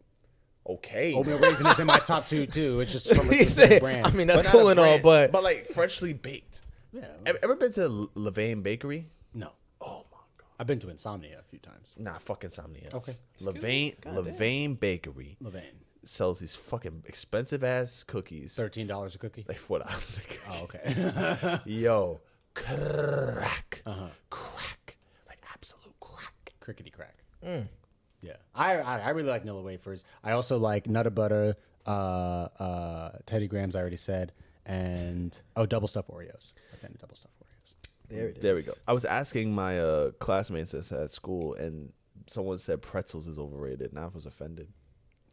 Okay. oatmeal raisin is in my top two too. It's just from a He specific said, brand. I mean, that's But not cool a and all, brand, but like freshly baked. yeah. Ever been to Levain Bakery? No, Oh my god. I've been to Insomnia a few times. Nah, fuck Insomnia. Okay. Levain Bakery Levain, sells these fucking expensive ass cookies. $13 a cookie. Like $4 a cookie. Oh, okay. Yo, crack. Crack. Like absolute crack. Crickety crack. Yeah, I really like Nilla wafers. I also like Nutter Butter, Teddy Grahams. I already said, and double stuffed Oreos. A fan of double stuffed Oreos. there it is. There we go. I was asking my classmates at school, and someone said pretzels is overrated, and I was offended.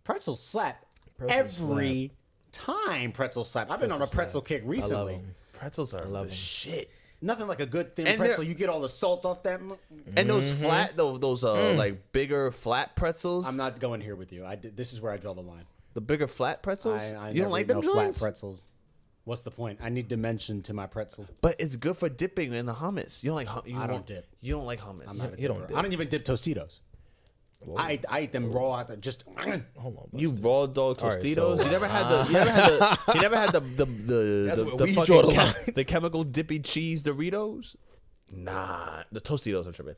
Pretzels slap Pretzels every time. Pretzels slap. I've been on a pretzel kick I love recently. 'em. Pretzels are love the 'em. shit. Nothing like a good thin And pretzel. they're- You get all the salt off that. And those flat, those like bigger flat pretzels. I'm not going here with you. This is where I draw the line. The bigger flat pretzels. I You don't never like eat them no flat joints? pretzels. What's the point? I need dimension to my pretzel. But it's good for dipping in the hummus. You don't like I don't dip. You don't like hummus. I'm not a You don't dipper. dip. I don't even dip Tostitos. I eat them raw. Just Hold on, You Buster. raw dog All right, Tostitos. so- You never had the. You never had the That's where we fucking draw the line. the chemical dippy cheese Doritos. Nah, the Tostitos. I'm tripping.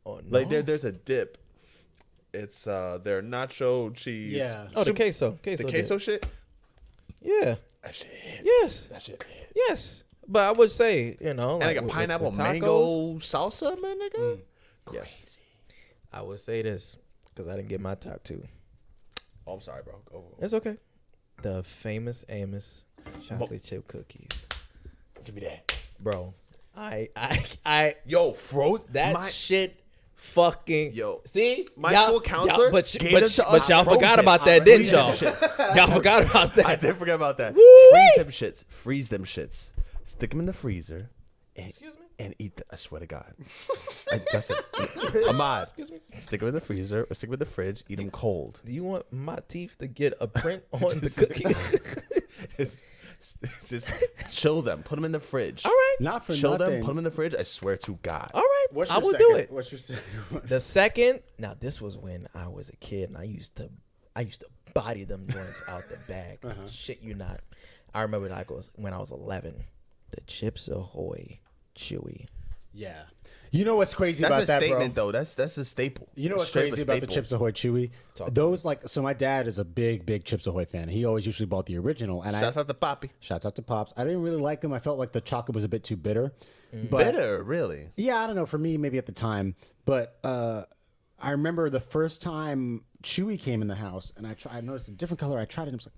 Oh, no. Like there's a dip. It's their nacho cheese. Yeah. Oh, the queso. The queso shit. Yeah. That shit hits. Yes. That shit hits. Yes. But I would say, you know, And like a with pineapple tacos, mango salsa, man, nigga. Yes. Crazy. I would say this because I didn't get my top two. Oh, I'm sorry, bro. Go. It's okay. The famous Amos chocolate chip cookies, Give me that. bro. I Yo, froze that shit. Fucking Yo. see My Y'all- school counselor y'all- gave them to us y'all forgot frozen. about I that, didn't freeze y'all? them shits. Y'all forgot about that. I did forget about that. Woo-wee! Freeze them shits. Freeze them shits. Stick them in the freezer. And, Excuse me? And eat them. I swear to God. Justin. Ahmad. Excuse me. Stick them in the freezer or stick them in the fridge. Eat them cold. Do you want my teeth to get a print on the cookie? Just chill them. Put them in the fridge. All right. Not for Chill nothing. them. Put them in the fridge. I swear to God. All right. What's I your will second? do it. What's your second? The second, now this was when I was a kid and I used to body them joints out the bag. Shit you not. I remember like it was when I was 11. The Chips Ahoy Chewy. Yeah. You know what's crazy That's about a that, statement, bro? though. That's a staple. You know what's Straight up crazy a about the staple. Chips Ahoy Chewy? Those so my dad is a big Chips Ahoy fan. He always usually bought the original. And Shouts out to Poppy. Shouts out to Pops. I didn't really like them. I felt like the chocolate was a bit too bitter. But Bitter, really. yeah, I don't know. For me, maybe at the time, but I remember the first time Chewy came in the house, and I noticed a different color. I tried it, and I was like,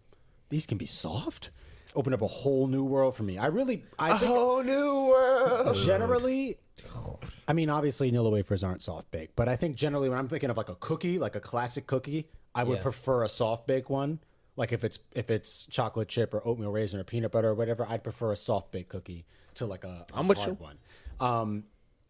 "These can be soft." Opened up a whole new world for me. I think Whole new world. generally, I mean, obviously, Nilla wafers aren't soft baked, but I think generally when I'm thinking of like a cookie, like a classic cookie, I would Yeah. prefer a soft baked one. Like if it's chocolate chip or oatmeal raisin or peanut butter or whatever, I'd prefer a soft baked cookie to like a I'm with hard you. one.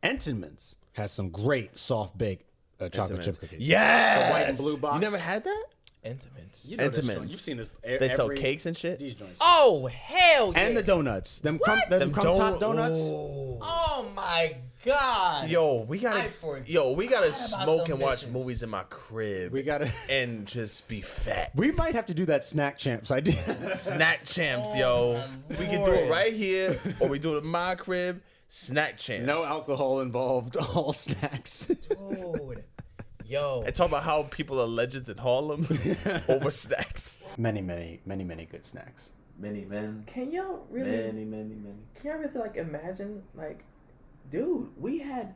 Entenmann's has some great soft baked chocolate chip Entenmann's. cookies. Yes. The white and blue box. You never had that? Intimates. You know this Entenmann's. joint. You've seen this. They sell cakes and shit? These joints. Oh hell yeah! And the donuts. Them crumb top donuts. Oh my God. Yo, we gotta about smoke them and watch bitches. movies in my crib. We gotta. and just be fat. We might have to do that Snack Champs idea. Snack champs, yo. We can do it right here, or we do it in my crib. Snack champs. No alcohol involved. All snacks. Dude. Yo. And talk about how people are legends in Harlem over snacks. Many good snacks. Many men. Can y'all really? Many. Can y'all really like imagine like, dude, we had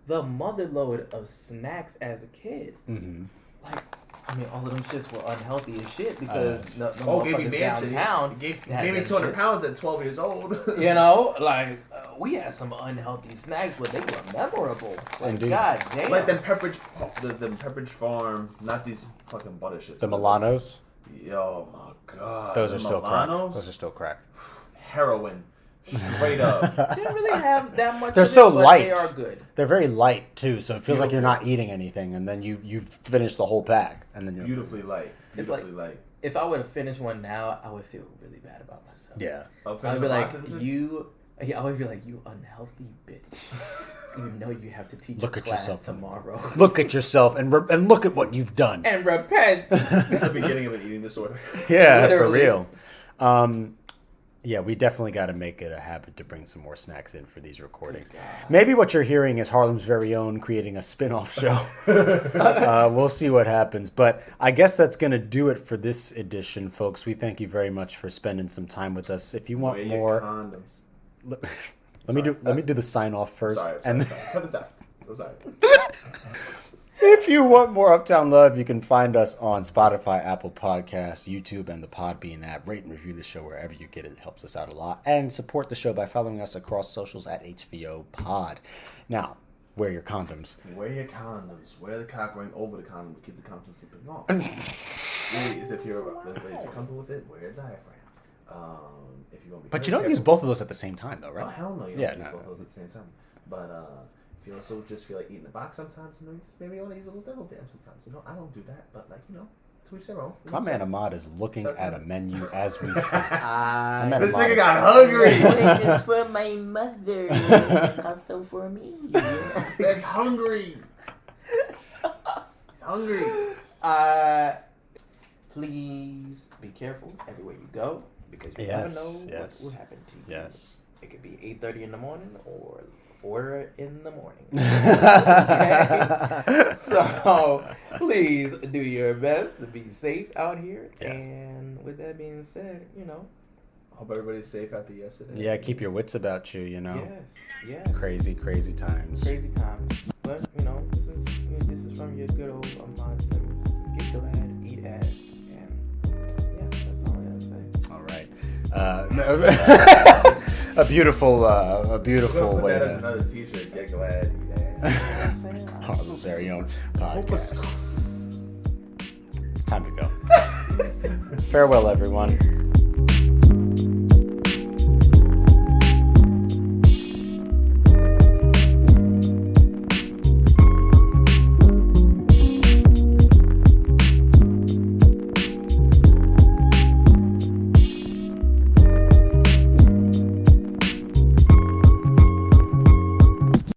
the mother load of snacks as a kid. Mm-hmm. Like, I mean, all of them shits were unhealthy as shit because the Gave me motherfuckers mansions. downtown Gave had me them 200 shits. pounds at 12 years old. You know, like we had some unhealthy snacks, but they were memorable. Like, Indeed. God damn. Like them Pepperidge Farm, not these fucking butter shits. The Milanos. Yo, my God. Those The are still crack. Milanos? Those are still crack. Heroin. Straight up. They didn't really have that much. They're of so it, but light. They are good. They're very light too, so it feels like you're not eating anything, and then you finish the whole pack, and then you're Beautifully light. It's Beautifully like- light. If I were to finish one now, I would feel really bad about myself. yeah. I'd be like, I would be like, you unhealthy bitch. You know you have to teach Look a at class yourself. tomorrow. Look at yourself and look at what you've done. And repent. It's the beginning of an eating disorder. Yeah, Literally. for real. Yeah, we definitely got to make it a habit to bring some more snacks in for these recordings. Maybe what you're hearing is Harlem's very own creating a spin-off show. We'll see what happens. But I guess that's going to do it for this edition, folks. We thank you very much for spending some time with us. If you want Wear more... your condoms. Let me do the sign-off first. Sorry. And Cut this out. I'm sorry. if you want more Uptown Love, you can find us on Spotify, Apple Podcasts, YouTube, and the Podbean app. Rate and review the show wherever you get it. It helps us out a lot. And support the show by following us across socials at HVO Pod. Now, wear your condoms. Wear your condoms. Wear the cock ring over the condom to keep the condom from slipping off. Ladies, if you're comfortable with it, wear a diaphragm. If you want to be But you don't use both of those at the same time, though, Oh, right? hell no. You don't Yeah, use no. both of those at the same time. But if you also just feel like eating a box sometimes, you just maybe want to use a little devil dam sometimes. I don't do that, but to each their own. My man Ahmad is looking at a menu as we speak. This nigga got hungry. This is for my mother, also for me. This man's hungry. He's hungry. Please be careful everywhere you go because you never know what will happen to you. Yes. It could be 8:30 in the morning or 4 in the morning. Okay? So please do your best to be safe out here. Yeah. And with that being said, Hope everybody's safe after yesterday. Yeah, keep your wits about you, yes. Crazy times. Crazy times. But this is from your good old Ahmad Simmons. Get glad, eat ass, and yeah, that's all I gotta say. All right. A beautiful Put way that as to another t-shirt. Get glad, eat ass. Harlem's very own podcast. It's time to go. Farewell, everyone.